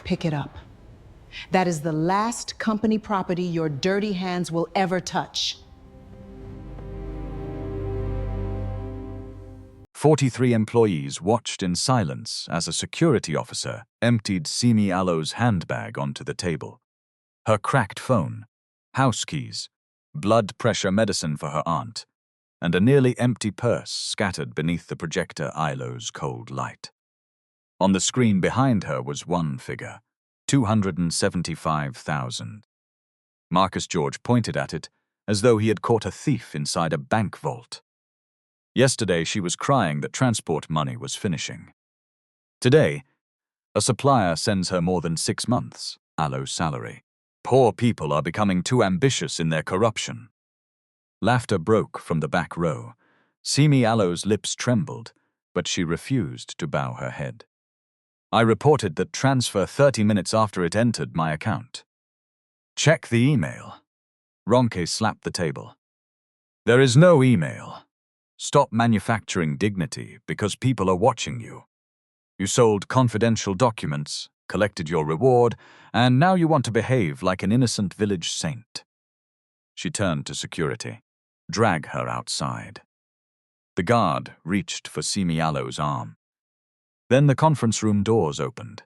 pick it up. That is the last company property your dirty hands will ever touch. 43 employees watched in silence as a security officer emptied Simi Adebayo's handbag onto the table. Her cracked phone, house keys, blood pressure medicine for her aunt, and a nearly empty purse scattered beneath the projector Ilo's cold light. On the screen behind her was one figure, 275,000. Marcus George pointed at it as though he had caught a thief inside a bank vault. Yesterday she was crying that transport money was finishing. Today, a supplier sends her more than 6 months' Ilo's salary. Poor people are becoming too ambitious in their corruption. Laughter broke from the back row. Simi Adebayo's lips trembled, but she refused to bow her head. I reported that transfer 30 minutes after it entered my account. Check the email. Ronke slapped the table. There is no email. Stop manufacturing dignity because people are watching you. You sold confidential documents, collected your reward, and now you want to behave like an innocent village saint. She turned to security. Drag her outside. The guard reached for Simi Adebayo's arm. Then the conference room doors opened.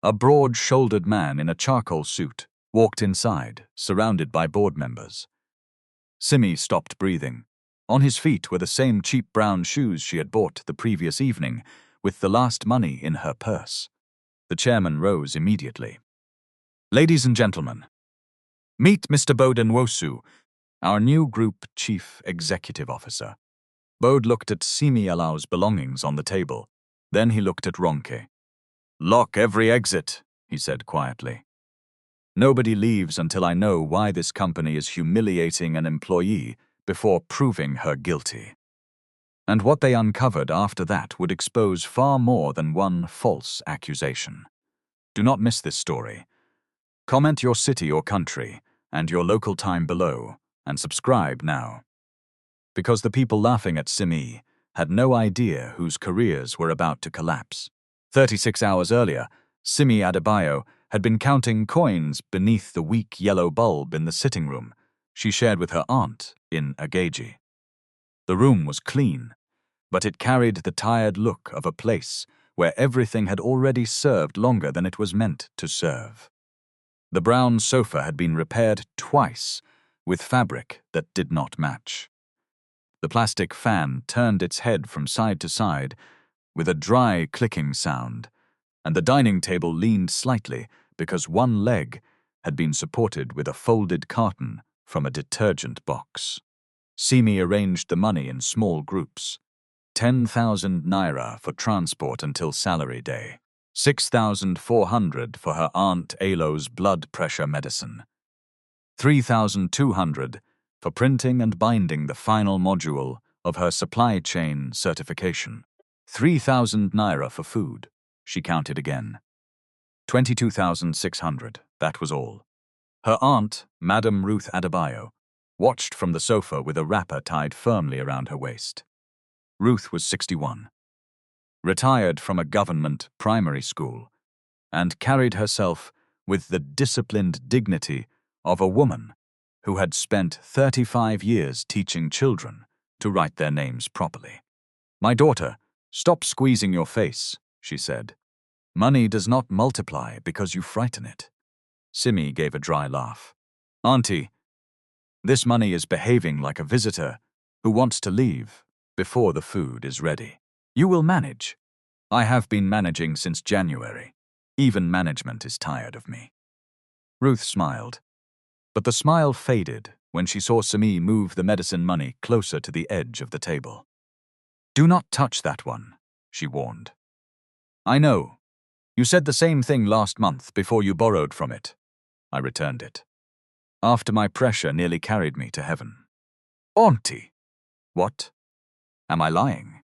A broad-shouldered man in a charcoal suit walked inside, surrounded by board members. Simi stopped breathing. On his feet were the same cheap brown shoes she had bought the previous evening, with the last money in her purse. The chairman rose immediately. Ladies and gentlemen, meet Mr. Bowden Wosu, our new group chief executive officer. Bode looked at Simi Adebayo's belongings on the table. Then he looked at Ronke. Lock every exit, he said quietly. Nobody leaves until I know why this company is humiliating an employee before proving her guilty. And what they uncovered after that would expose far more than one false accusation. Do not miss this story. Comment your city or country and your local time below, and subscribe now. Because the people laughing at Simi had no idea whose careers were about to collapse. 36 hours earlier, Simi Adebayo had been counting coins beneath the weak yellow bulb in the sitting room she shared with her aunt in Ageji. The room was clean, but it carried the tired look of a place where everything had already served longer than it was meant to serve. The brown sofa had been repaired twice with fabric that did not match. The plastic fan turned its head from side to side with a dry clicking sound, and the dining table leaned slightly because one leg had been supported with a folded carton from a detergent box. Simi arranged the money in small groups. 10,000 naira for transport until salary day. 6,400 for her Aunt Alo's blood pressure medicine. 3,200 for printing and binding the final module of her supply chain certification. 3,000 naira for food. She counted again. 22,600, that was all. Her aunt, Madam Ruth Adebayo, watched from the sofa with a wrapper tied firmly around her waist. Ruth was 61, retired from a government primary school, and carried herself with the disciplined dignity of a woman who had spent 35 years teaching children to write their names properly. My daughter, stop squeezing your face, she said. Money does not multiply because you frighten it. Simi gave a dry laugh. Auntie, this money is behaving like a visitor who wants to leave before the food is ready. You will manage. I have been managing since January. Even management is tired of me. Ruth smiled, but the smile faded when she saw Simi move the medicine money closer to the edge of the table. Do not touch that one, she warned. I know. You said the same thing last month before you borrowed from it. I returned it. After my pressure nearly carried me to heaven. Auntie! What? Am I lying?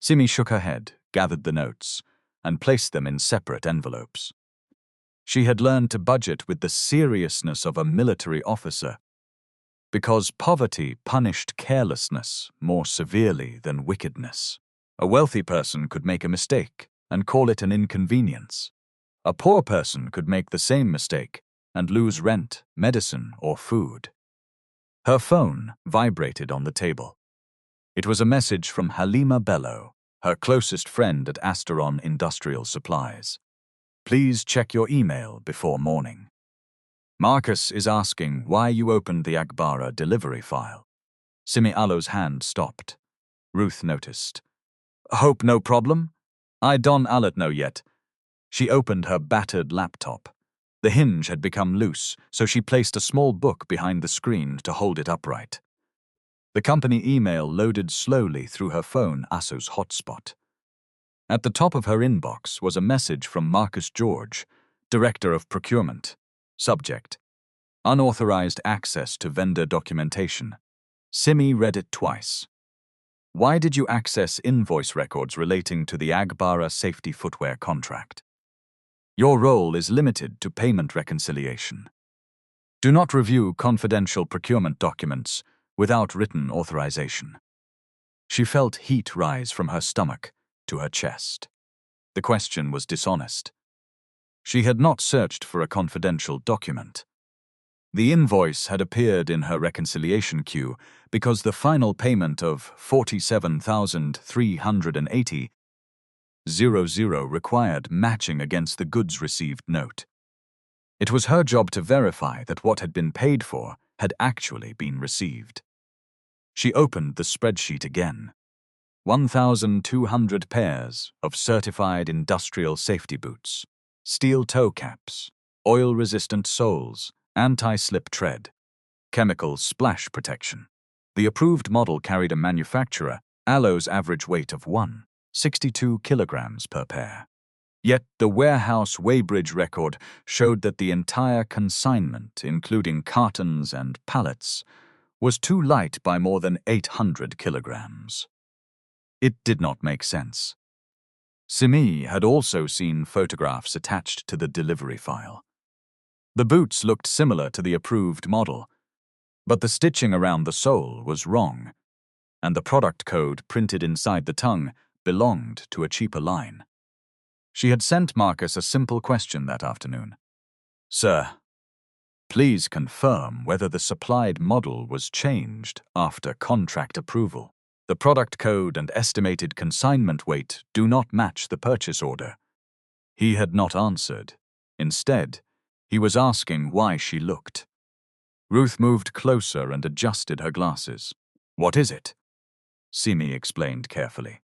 Simi shook her head, gathered the notes, and placed them in separate envelopes. She had learned to budget with the seriousness of a military officer, because poverty punished carelessness more severely than wickedness. A wealthy person could make a mistake and call it an inconvenience. A poor person could make the same mistake and lose rent, medicine, or food. Her phone vibrated on the table. It was a message from Halima Bello, her closest friend at Asteron Industrial Supplies. Please check your email before morning. Marcus is asking why you opened the Agbara delivery file. Simi Alo's hand stopped. Ruth noticed. Hope no problem? I don't know yet. She opened her battered laptop. The hinge had become loose, so she placed a small book behind the screen to hold it upright. The company email loaded slowly through her phone Aso's hotspot. At the top of her inbox was a message from Marcus George, Director of Procurement. Subject: Unauthorized access to vendor documentation. Simi read it twice. Why did you access invoice records relating to the Agbara safety-footwear contract? Your role is limited to payment reconciliation. Do not review confidential procurement documents without written authorization. She felt heat rise from her stomach to her chest. The question was dishonest. She had not searched for a confidential document. The invoice had appeared in her reconciliation queue because the final payment of $47,380.00 required matching against the goods received note. It was her job to verify that what had been paid for had actually been received. She opened the spreadsheet again. 1,200 pairs of certified industrial safety boots, steel toe caps, oil-resistant soles, anti-slip tread, chemical splash protection. The approved model carried a manufacturer, Alo's average weight of 162 kilograms per pair. Yet the warehouse weighbridge record showed that the entire consignment, including cartons and pallets, was too light by more than 800 kilograms. It did not make sense. Simi had also seen photographs attached to the delivery file. The boots looked similar to the approved model, but the stitching around the sole was wrong, and the product code printed inside the tongue belonged to a cheaper line. She had sent Marcus a simple question that afternoon. Sir, please confirm whether the supplied model was changed after contract approval. The product code and estimated consignment weight do not match the purchase order. He had not answered. Instead, he was asking why she looked. Ruth moved closer and adjusted her glasses. What is it? Simi explained carefully.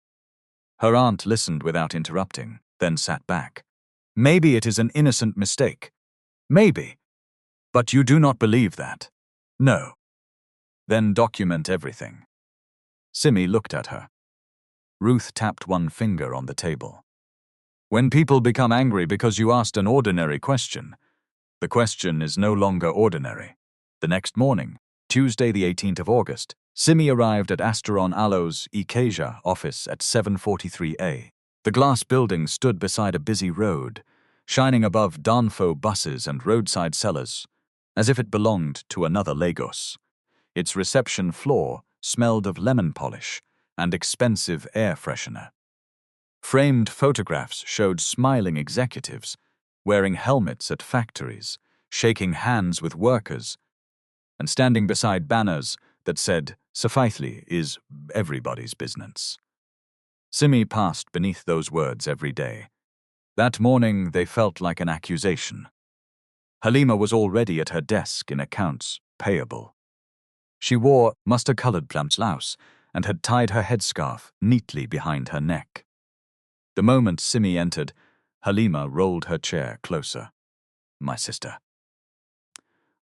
Her aunt listened without interrupting, then sat back. Maybe it is an innocent mistake. Maybe. But you do not believe that. No. Then document everything. Simi looked at her. Ruth tapped one finger on the table. When people become angry because you asked an ordinary question, the question is no longer ordinary. The next morning, Tuesday the 18th of August, Simi arrived at Asteron Alo's Ikeja office at 743A. The glass building stood beside a busy road, shining above Danfo buses and roadside sellers, as if it belonged to another Lagos. Its reception floor smelled of lemon polish and expensive air freshener. Framed photographs showed smiling executives wearing helmets at factories, shaking hands with workers, and standing beside banners that said, "Safety is everybody's business." Simi passed beneath those words every day. That morning they felt like an accusation. Halima was already at her desk in accounts payable. She wore mustard-colored blouse and had tied her headscarf neatly behind her neck. The moment Simi entered, Halima rolled her chair closer. My sister.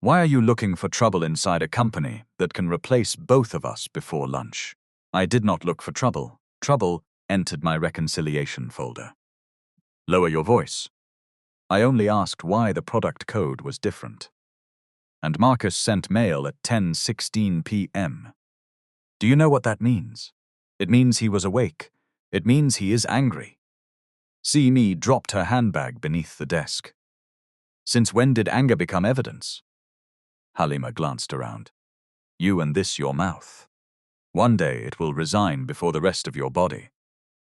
Why are you looking for trouble inside a company that can replace both of us before lunch? I did not look for trouble. Trouble entered my reconciliation folder. Lower your voice. I only asked why the product code was different. And Marcus sent mail at 10:16 p.m. Do you know what that means? It means he was awake. It means he is angry. Simi dropped her handbag beneath the desk. Since when did anger become evidence? Halima glanced around. You and this your mouth. One day it will resign before the rest of your body.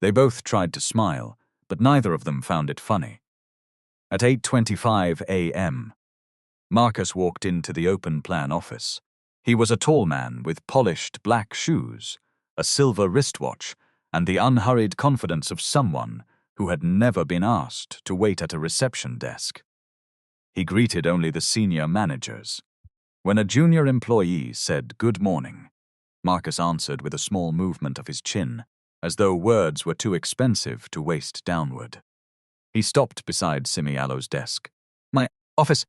They both tried to smile, but neither of them found it funny. At 8:25 a.m., Marcus walked into the open-plan office. He was a tall man with polished black shoes, a silver wristwatch, and the unhurried confidence of someone who had never been asked to wait at a reception desk. He greeted only the senior managers. When a junior employee said good morning, Marcus answered with a small movement of his chin, as though words were too expensive to waste downward. He stopped beside Simi Adebayo's desk. "My office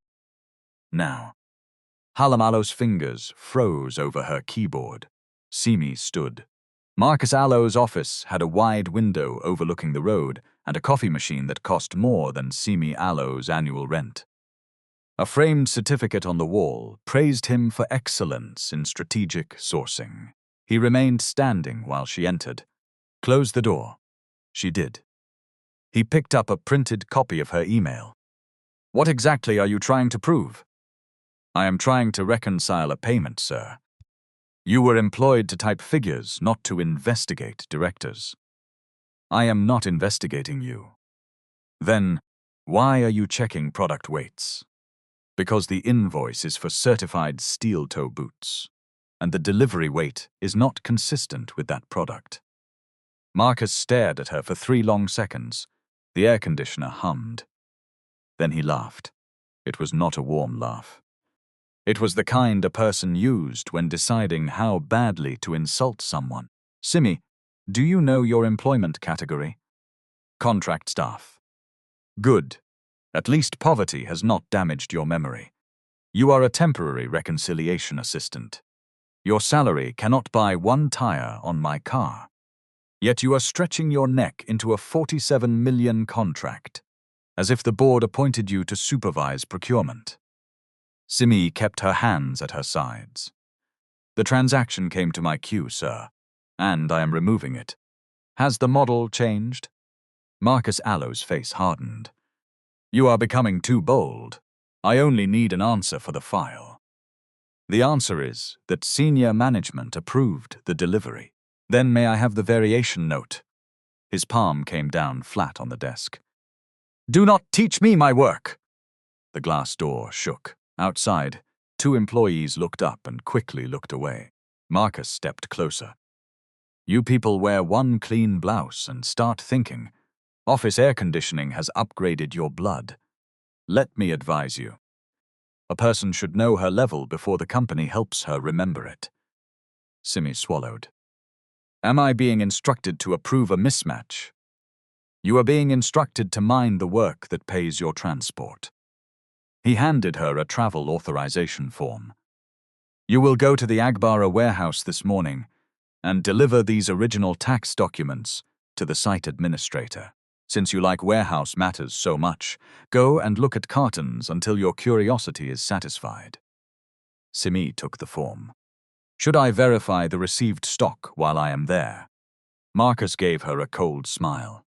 now." Adebayo's fingers froze over her keyboard. Simi stood. Marcus Adebayo's office had a wide window overlooking the road and a coffee machine that cost more than Simi Adebayo's annual rent. A framed certificate on the wall praised him for excellence in strategic sourcing. He remained standing while she entered. "Close the door." She did. He picked up a printed copy of her email. "What exactly are you trying to prove?" "I am trying to reconcile a payment, sir. You were employed to type figures, not to investigate directors." "I am not investigating you." "Then, why are you checking product weights?" "Because the invoice is for certified steel-toe boots, and the delivery weight is not consistent with that product." Marcus stared at her for 3 long seconds. The air conditioner hummed. Then he laughed. It was not a warm laugh. It was the kind a person used when deciding how badly to insult someone. "Simi, do you know your employment category?" "Contract staff." "Good. At least poverty has not damaged your memory. You are a temporary reconciliation assistant. Your salary cannot buy 1 tire on my car. Yet you are stretching your neck into a 47 million contract, as if the board appointed you to supervise procurement." Simi kept her hands at her sides. "The transaction came to my queue, sir, and I am removing it. Has the model changed?" Marcus Adebayo's face hardened. "You are becoming too bold. I only need an answer for the file." "The answer is that senior management approved the delivery." "Then may I have the variation note?" His palm came down flat on the desk. "Do not teach me my work!" The glass door shook. Outside, 2 employees looked up and quickly looked away. Marcus stepped closer. "You people wear 1 clean blouse and start thinking. Office air conditioning has upgraded your blood. Let me advise you. A person should know her level before the company helps her remember it." Simi swallowed. "Am I being instructed to approve a mismatch?" "You are being instructed to mind the work that pays your transport." He handed her a travel authorization form. "You will go to the Agbara warehouse this morning and deliver these original tax documents to the site administrator. Since you like warehouse matters so much, go and look at cartons until your curiosity is satisfied." Simi took the form. "Should I verify the received stock while I am there?" Marcus gave her a cold smile.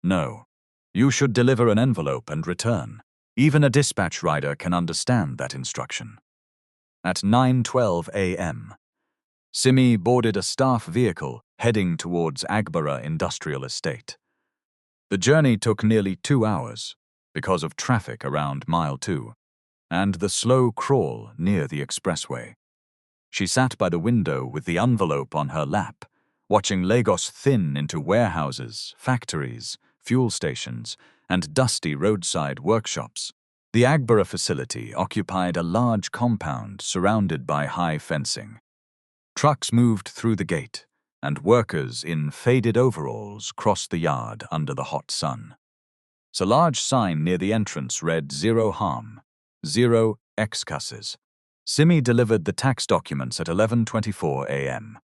"No. You should deliver an envelope and return. Even a dispatch rider can understand that instruction." At 9:12 a.m., Simi boarded a staff vehicle heading towards Agbara Industrial Estate. The journey took nearly 2 hours because of traffic around Mile 2 and the slow crawl near the expressway. She sat by the window with the envelope on her lap, watching Lagos thin into warehouses, factories, fuel stations, and dusty roadside workshops. The Agbara facility occupied a large compound surrounded by high fencing. Trucks moved through the gate, and workers in faded overalls crossed the yard under the hot sun. A large sign near the entrance read "Zero harm, 0 excusses." Simi delivered the tax documents at 11:24 a.m.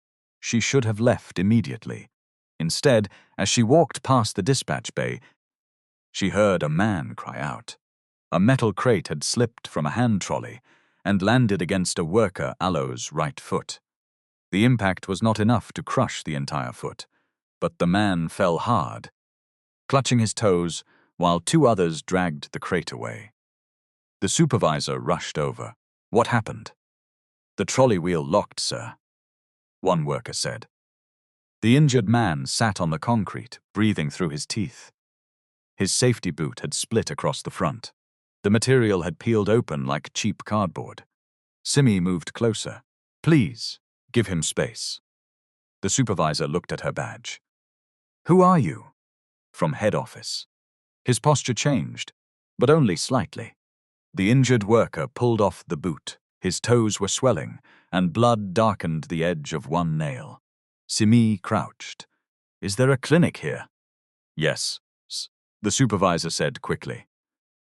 She should have left immediately. Instead, as she walked past the dispatch bay, she heard a man cry out. A metal crate had slipped from a hand trolley and landed against a worker Adebayo's right foot. The impact was not enough to crush the entire foot, but the man fell hard, clutching his toes while 2 others dragged the crate away. The supervisor rushed over. "What happened?" "The trolley wheel locked, sir," one worker said. The injured man sat on the concrete, breathing through his teeth. His safety boot had split across the front. The material had peeled open like cheap cardboard. Simi moved closer. "Please, give him space." The supervisor looked at her badge. "Who are you?" "From head office." His posture changed, but only slightly. The injured worker pulled off the boot. His toes were swelling, and blood darkened the edge of one nail. Simi crouched. "Is there a clinic here?" "Yes," the supervisor said quickly.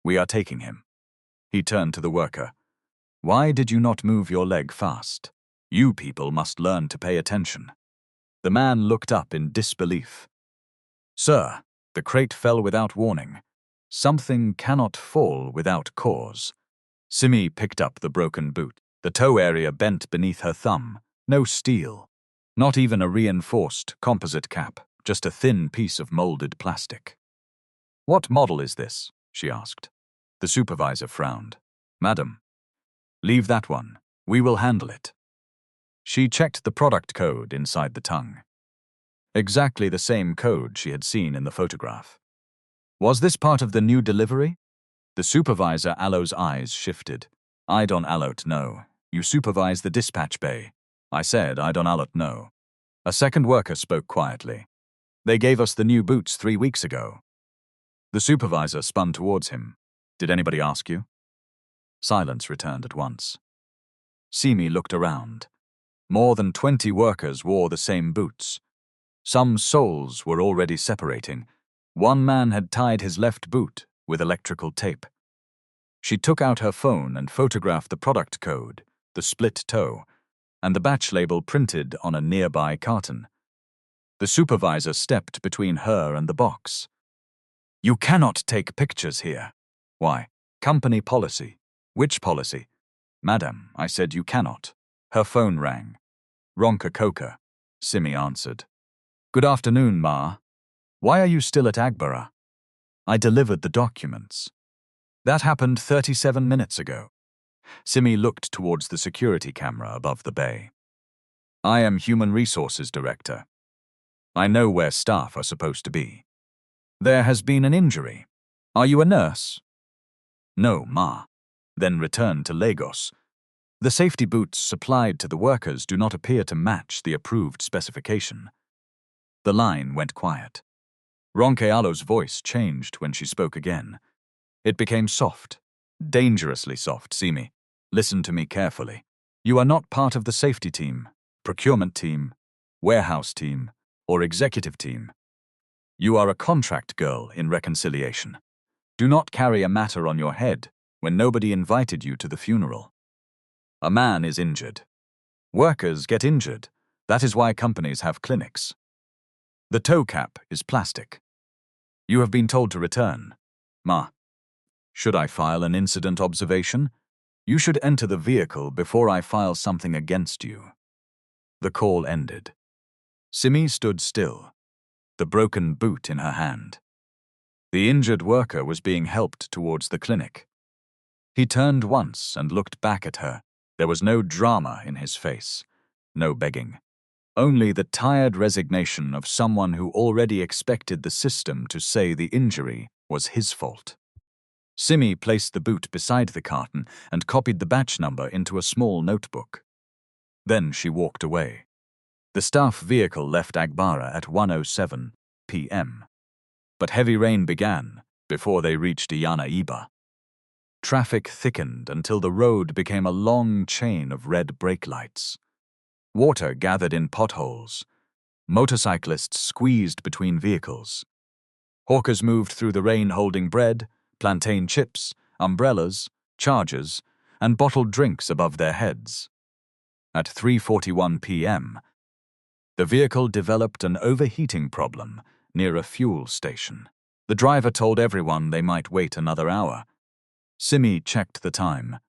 "We are taking him." He turned to the worker. "Why did you not move your leg fast? You people must learn to pay attention." The man looked up in disbelief. "Sir, the crate fell without warning. Something cannot fall without cause." Simi picked up the broken boot. The toe area bent beneath her thumb. No steel. Not even a reinforced composite cap, just a thin piece of molded plastic. "What model is this?" she asked. The supervisor frowned. "Madam, leave that one. We will handle it." She checked the product code inside the tongue. Exactly the same code she had seen in the photograph. Was this part of the new delivery? The supervisor Allo's eyes shifted. "I don't allot know. You supervise the dispatch bay." I said, "I don't allot know." A second worker spoke quietly. "They gave us the new boots 3 weeks ago." The supervisor spun towards him. "Did anybody ask you?" Silence returned at once. Simi looked around. More than 20 workers wore the same boots. Some soles were already separating. One man had tied his left boot with electrical tape. She took out her phone and photographed the product code, the split toe, and the batch label printed on a nearby carton. The supervisor stepped between her and the box. "You cannot take pictures here." "Why?" "Company policy." "Which policy?" "Madam, I said you cannot." Her phone rang. "Ronka Coca," Simi answered. "Good afternoon, Ma. Why are you still at Agbara?" "I delivered the documents." "That happened 37 minutes ago." Simi looked towards the security camera above the bay. "I am Human Resources Director. I know where staff are supposed to be. There has been an injury. Are you a nurse?" "No, Ma." "Then return to Lagos. The safety boots supplied to the workers do not appear to match the approved specification." The line went quiet. Ronke Alo's voice changed when she spoke again. It became soft, dangerously soft. "Simi, listen to me carefully. You are not part of the safety team, procurement team, warehouse team, or executive team. You are a contract girl in reconciliation. Do not carry a matter on your head when nobody invited you to the funeral. A man is injured. Workers get injured. That is why companies have clinics. The toe cap is plastic. You have been told to return. Ma, should I file an incident observation? You should enter the vehicle before I file something against you." The call ended. Simi stood still, the broken boot in her hand. The injured worker was being helped towards the clinic. He turned once and looked back at her. There was no drama in his face, no begging. Only the tired resignation of someone who already expected the system to say the injury was his fault. Simi placed the boot beside the carton and copied the batch number into a small notebook. Then she walked away. The staff vehicle left Agbara at 1:07 p.m. But heavy rain began before they reached Iyana Iba. Traffic thickened until the road became a long chain of red brake lights. Water gathered in potholes. Motorcyclists squeezed between vehicles. Hawkers moved through the rain holding bread, plantain chips, umbrellas, chargers, and bottled drinks above their heads. At 3:41 p.m., the vehicle developed an overheating problem near a fuel station. The driver told everyone they might wait another hour. Simi checked the time.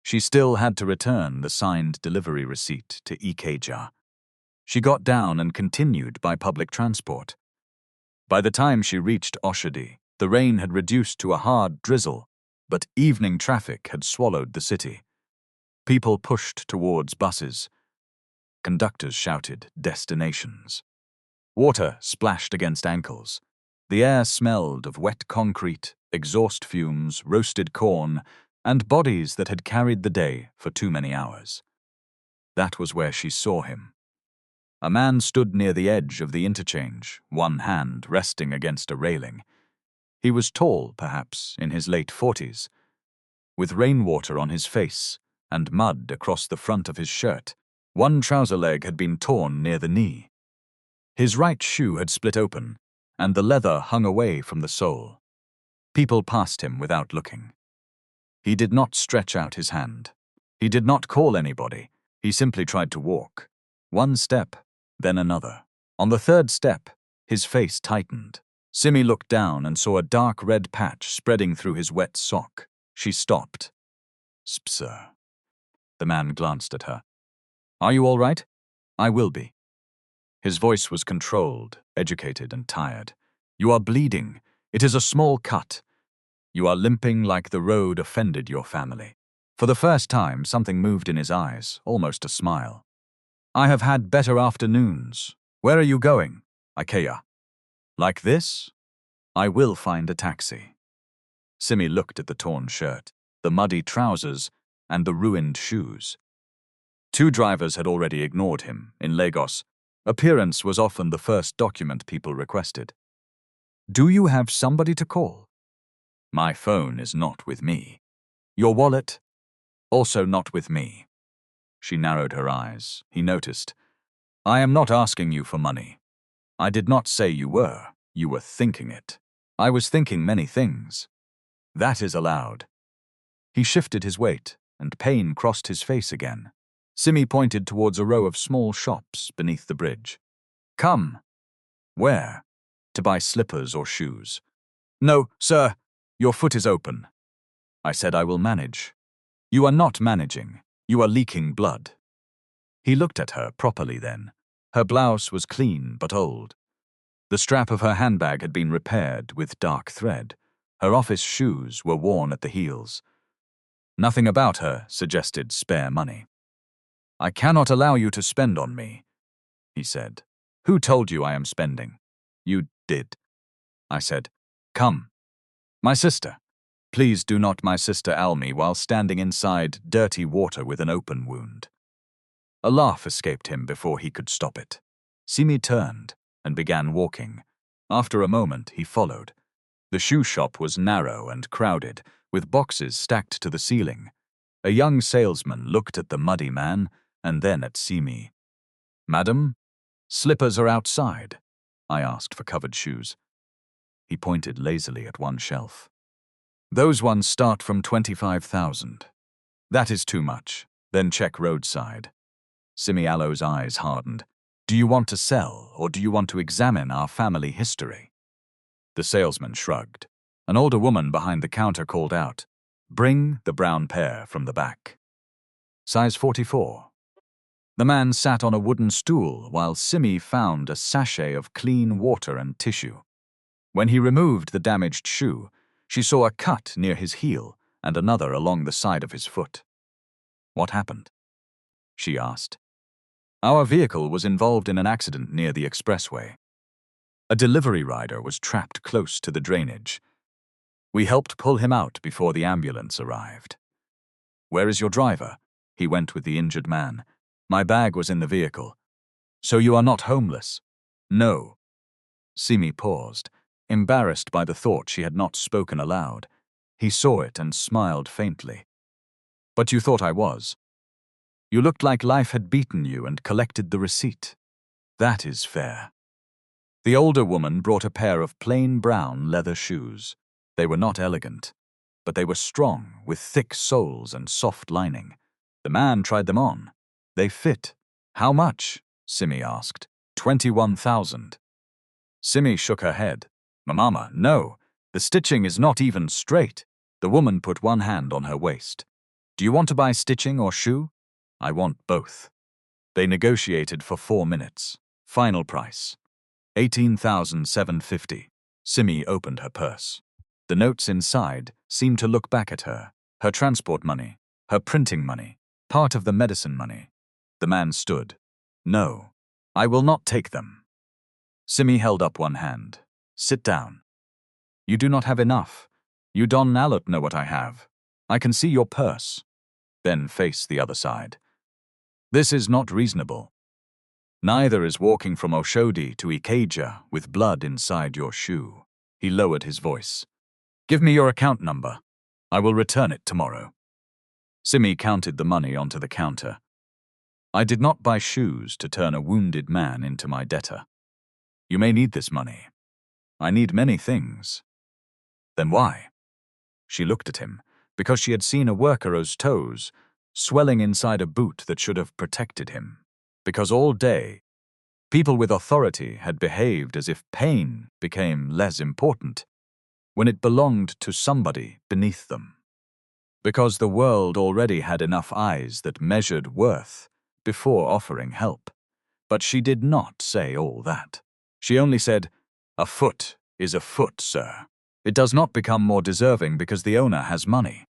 She still had to return the signed delivery receipt to Ikeja. She got down and continued by public transport. By the time she reached Oshodi, the rain had reduced to a hard drizzle, but evening traffic had swallowed the city. People pushed towards buses. Conductors shouted destinations. Water splashed against ankles. The air smelled of wet concrete, exhaust fumes, roasted corn, and bodies that had carried the day for too many hours. That was where she saw him. A man stood near the edge of the interchange, one hand resting against a railing. He was tall, perhaps in his late 40s, with rainwater on his face and mud across the front of his shirt. One trouser leg had been torn near the knee. His right shoe had split open, and the leather hung away from the sole. People passed him without looking. He did not stretch out his hand. He did not call anybody. He simply tried to walk. One step, then another. On the third step, his face tightened. Simi looked down and saw a dark red patch spreading through his wet sock. She stopped. "Sir." The man glanced at her. "Are you all right?" "I will be." His voice was controlled, educated, and tired. "You are bleeding. It is a small cut. You are limping like the road offended your family." For the first time, something moved in his eyes, almost a smile. "I have had better afternoons. Where are you going?" "Ikea." "Like this?" "I will find a taxi." Simi looked at the torn shirt, the muddy trousers, and the ruined shoes. 2 drivers had already ignored him. In Lagos, appearance was often the first document people requested. "Do you have somebody to call?" "My phone is not with me." "Your wallet?" "Also not with me." She narrowed her eyes. He noticed. "I am not asking you for money. I did not say you were. You were thinking it." "I was thinking many things." "That is allowed." He shifted his weight, and pain crossed his face again. Simi pointed towards a row of small shops beneath the bridge. "Come." "Where?" "To buy slippers or shoes." "No, sir. Your foot is open." "I said I will manage." "You are not managing. You are leaking blood." He looked at her properly then. Her blouse was clean but old. The strap of her handbag had been repaired with dark thread. Her office shoes were worn at the heels. Nothing about her suggested spare money. "I cannot allow you to spend on me," he said. "Who told you I am spending?" "You did." I said, "Come." "My sister." "Please do not my sister Almi while standing inside dirty water with an open wound." A laugh escaped him before he could stop it. Simi turned and began walking. After a moment, he followed. The shoe shop was narrow and crowded, with boxes stacked to the ceiling. A young salesman looked at the muddy man and then at Simi. "Madam, slippers are outside." I asked for covered shoes. He pointed lazily at one shelf. "Those ones start from 25,000. That is too much. Then check roadside." Simi Alo's eyes hardened. "Do you want to sell, or do you want to examine our family history?" The salesman shrugged. An older woman behind the counter called out, "Bring the brown pair from the back." Size 44. The man sat on a wooden stool while Simi found a sachet of clean water and tissue. When he removed the damaged shoe, she saw a cut near his heel and another along the side of his foot. "What happened?" she asked. "Our vehicle was involved in an accident near the expressway. A delivery rider was trapped close to the drainage. We helped pull him out before the ambulance arrived." "Where is your driver?" He went with the injured man. "My bag was in the vehicle." "So you are not homeless?" "No." Simi paused, embarrassed by the thought she had not spoken aloud. He saw it and smiled faintly. "But you thought I was. You looked like life had beaten you and collected the receipt. That is fair." The older woman brought a pair of plain brown leather shoes. They were not elegant, but they were strong, with thick soles and soft lining. The man tried them on. They fit. "How much?" Simi asked. 21,000. Simi shook her head. "Mama, no. The stitching is not even straight." The woman put one hand on her waist. "Do you want to buy stitching or shoe?" "I want both." They negotiated for 4 minutes. Final price, 18,750. Simi opened her purse. The notes inside seemed to look back at her. Her transport money, her printing money, part of the medicine money. The man stood. "No, I will not take them." Simi held up one hand. "Sit down." You do not have enough. You don't know what I have. I can see your purse. Then face the other side. This is not reasonable. Neither is walking from Oshodi to Ikeja with blood inside your shoe. He lowered his voice. Give me your account number. I will return it tomorrow. Simi counted the money onto the counter. I did not buy shoes to turn a wounded man into my debtor. You may need this money. I need many things. Then why? She looked at him, because she had seen a worker's toes swelling inside a boot that should have protected him. Because all day, people with authority had behaved as if pain became less important when it belonged to somebody beneath them. Because the world already had enough eyes that measured worth before offering help. But she did not say all that. She only said, "A foot is a foot, sir. It does not become more deserving because the owner has money."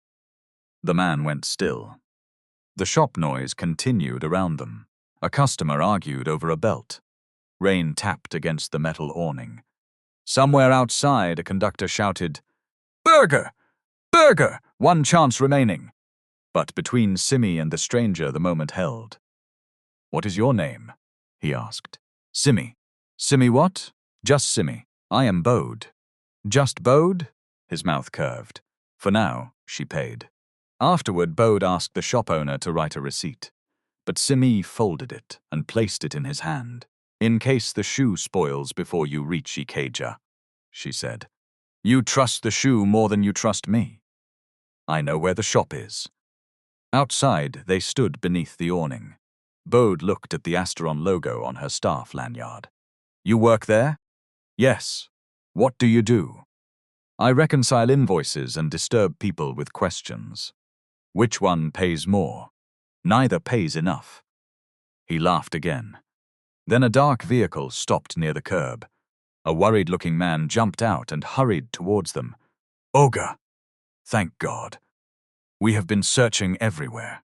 The man went still. The shop noise continued around them. A customer argued over a belt. Rain tapped against the metal awning. Somewhere outside, a conductor shouted, "Burger! Burger! One chance remaining." But between Simi and the stranger, the moment held. "What is your name?" he asked. "Simi." "Simi what?" "Just Simi. I am Bode." "Just Bode?" His mouth curved. For now, she paid. Afterward, Bode asked the shop owner to write a receipt. But Simi folded it and placed it in his hand. "In case the shoe spoils before you reach Ikeja," she said. "You trust the shoe more than you trust me. I know where the shop is." Outside, they stood beneath the awning. Bode looked at the Asteron logo on her staff lanyard. "You work there?" "Yes. What do you do?" "I reconcile invoices and disturb people with questions." "Which one pays more?" "Neither pays enough." He laughed again. Then a dark vehicle stopped near the curb. A worried-looking man jumped out and hurried towards them. "Oga! Thank God. We have been searching everywhere."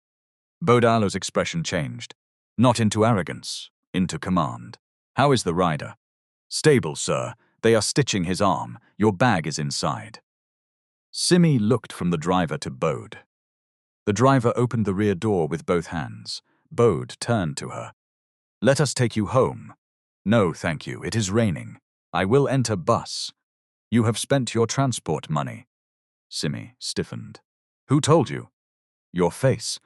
Bodalo's expression changed. Not into arrogance, into command. "How is the rider?" "Stable, sir. They are stitching his arm. Your bag is inside." Simi looked from the driver to Bode. The driver opened the rear door with both hands. Bode turned to her. "Let us take you home." "No, thank you. It is raining. I will enter bus." "You have spent your transport money." Simi stiffened. "Who told you?" "Your face."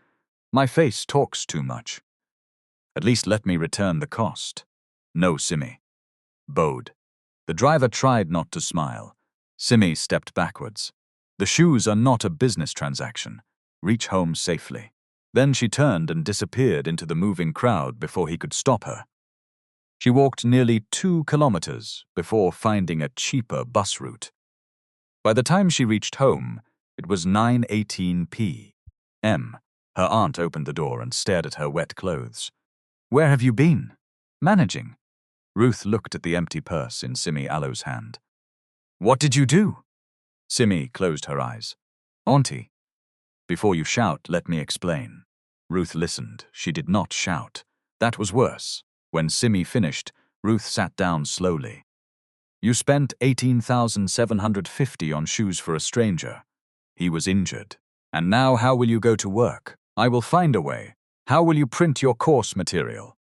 "My face talks too much." "At least let me return the cost." "No, Simi." Bode. The driver tried not to smile. Simi stepped backwards. "The shoes are not a business transaction. Reach home safely." Then she turned and disappeared into the moving crowd before he could stop her. She walked nearly 2 kilometers before finding a cheaper bus route. By the time she reached home, it was 9:18 p.m. Her aunt opened the door and stared at her wet clothes. "Where have you been?" "Managing." Ruth looked at the empty purse in Simi Alo's hand. "What did you do?" Simi closed her eyes. "Auntie." "Before you shout, let me explain." Ruth listened. She did not shout. That was worse. When Simi finished, Ruth sat down slowly. "You spent 18,750 on shoes for a stranger. He was injured. And now how will you go to work? I will find a way. How will you print your course material?"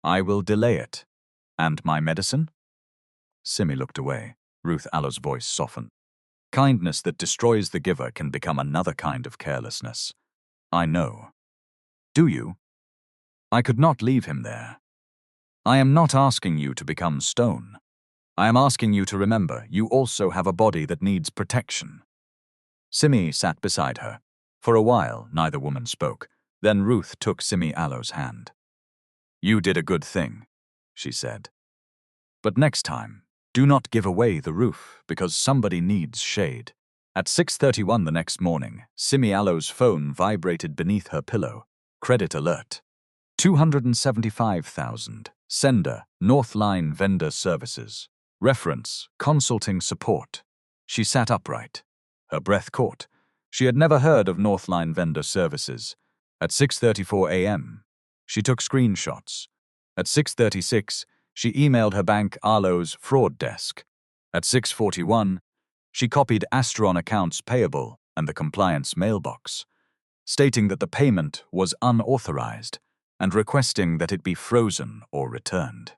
"I will delay it." "And my medicine?" Simi looked away. Ruth Alo's voice softened. "Kindness that destroys the giver can become another kind of carelessness." "I know." "Do you?" "I could not leave him there." "I am not asking you to become stone. I am asking you to remember you also have a body that needs protection." Simi sat beside her. For a while, neither woman spoke. Then Ruth took Simi Alo's hand. "You did a good thing," she said. "But next time, do not give away the roof because somebody needs shade." At 6:31 the next morning, Simi Alo's phone vibrated beneath her pillow. Credit alert. 275,000. Sender, Northline Vendor Services. Reference, consulting support. She sat upright. Her breath caught. She had never heard of Northline Vendor Services. At 6:34 a.m., she took screenshots. At 6:36, she emailed her bank Arlo's fraud desk. At 6:41, She copied Astron accounts payable and the compliance mailbox, stating that the payment was unauthorized and requesting that it be frozen or returned.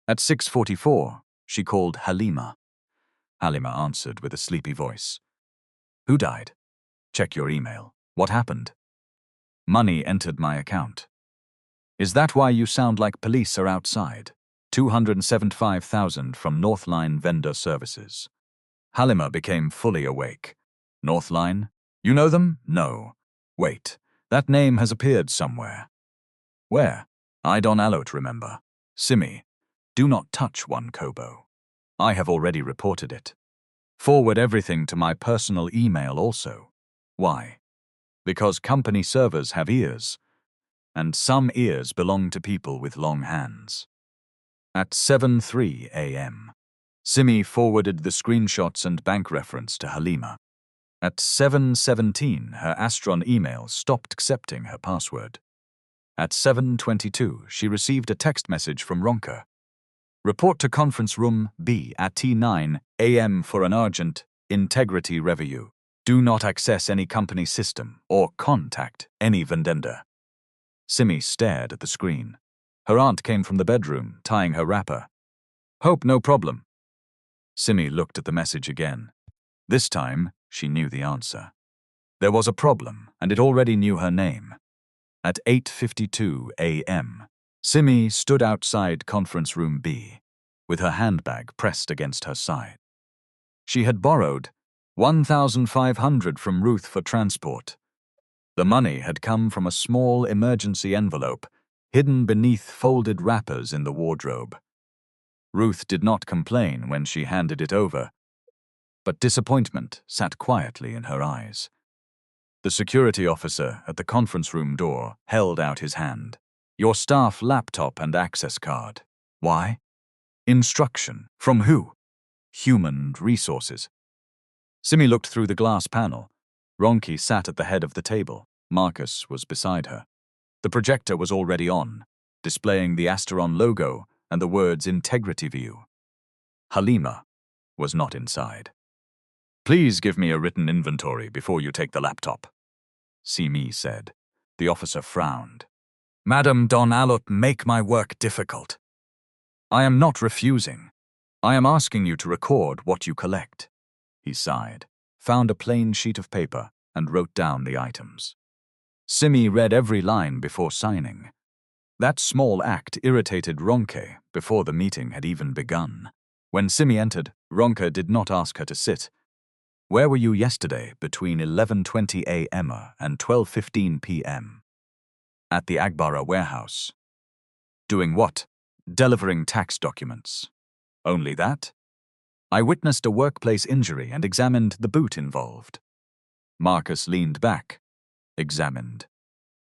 At 6:44, she called Halima. Halima answered with a sleepy voice. Who died? Check your email. What happened? Money entered my account. Is that why you sound like police are outside? 275,000 from Northline Vendor Services. Halima became fully awake. Northline? You know them? No. Wait, that name has appeared somewhere. Where? I don't remember. Simi, do not touch one kobo. I have already reported it. Forward everything to my personal email also. Why? Because company servers have ears, and some ears belong to people with long hands. At 7:03 a.m., Simi forwarded the screenshots and bank reference to Halima. At 7:17, her Astron email stopped accepting her password. At 7:22, she received a text message from Ronka. Report to conference room B at T9 a.m. for an urgent integrity review. Do not access any company system or contact any vendor. Simi stared at the screen. Her aunt came from the bedroom, tying her wrapper. Hope no problem. Simi looked at the message again. This time, she knew the answer. There was a problem, and it already knew her name. At 8:52 a.m., Simi stood outside conference room B, with her handbag pressed against her side. She had borrowed 1,500 from Ruth for transport. The money had come from a small emergency envelope hidden beneath folded wrappers in the wardrobe. Ruth did not complain when she handed it over, but disappointment sat quietly in her eyes. The security officer at the conference room door held out his hand. Your staff laptop and access card. Why? Instruction. From who? Human resources. Simi looked through the glass panel. Ronki sat at the head of the table. Marcus was beside her. The projector was already on, displaying the Asteron logo and the words Integrity View. Halima was not inside. Please give me a written inventory before you take the laptop, Simi said. The officer frowned. Madam Don Alot, make my work difficult. I am not refusing. I am asking you to record what you collect. He sighed, found a plain sheet of paper, and wrote down the items. Simi read every line before signing. That small act irritated Ronke before the meeting had even begun. When Simi entered, Ronke did not ask her to sit. Where were you yesterday between 11:20 a.m. and 12:15 p.m.? At the Agbara warehouse. Doing what? Delivering tax documents. Only that? I witnessed a workplace injury and examined the boot involved. Marcus leaned back. Examined.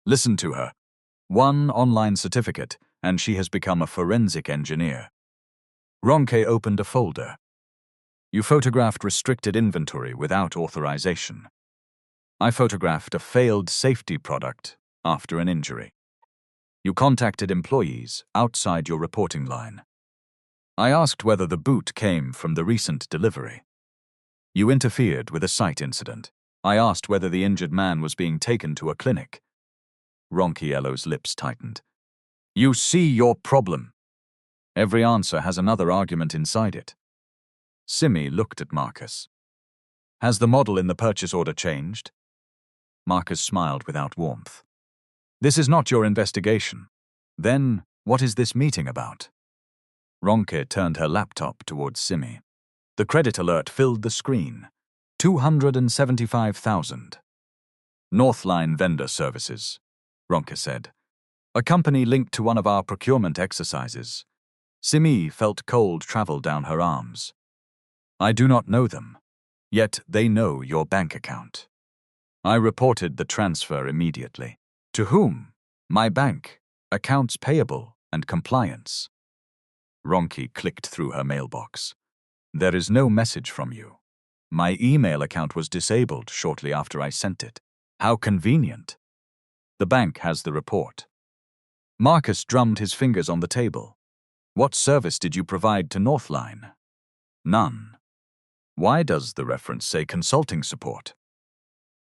Listen to her. One online certificate, and she has become a forensic engineer. Ronke opened a folder. You photographed restricted inventory without authorization. I photographed a failed safety product after an injury. You contacted employees outside your reporting line. I asked whether the boot came from the recent delivery. You interfered with a site incident. I asked whether the injured man was being taken to a clinic. Ronchiello's lips tightened. You see your problem. Every answer has another argument inside it. Simi looked at Marcus. Has the model in the purchase order changed? Marcus smiled without warmth. This is not your investigation. Then, what is this meeting about? Ronke turned her laptop towards Simi. The credit alert filled the screen. 275,000. Northline Vendor Services, Ronke said. A company linked to one of our procurement exercises. Simi felt cold travel down her arms. I do not know them, yet they know your bank account. I reported the transfer immediately. To whom? My bank, accounts payable, and compliance. Ronki clicked through her mailbox. There is no message from you. My email account was disabled shortly after I sent it. How convenient. The bank has the report. Marcus drummed his fingers on the table. What service did you provide to Northline? None. Why does the reference say consulting support?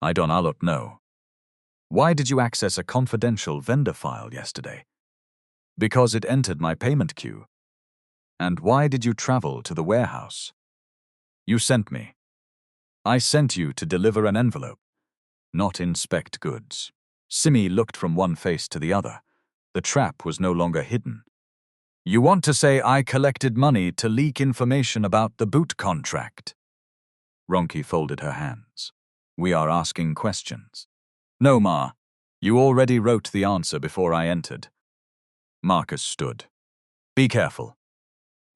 I don't know. Why did you access a confidential vendor file yesterday? Because it entered my payment queue. And why did you travel to the warehouse? You sent me. I sent you to deliver an envelope, not inspect goods. Simi looked from one face to the other. The trap was no longer hidden. You want to say I collected money to leak information about the boot contract? Ronki folded her hands. We are asking questions. No, Ma. You already wrote the answer before I entered. Marcus stood. Be careful.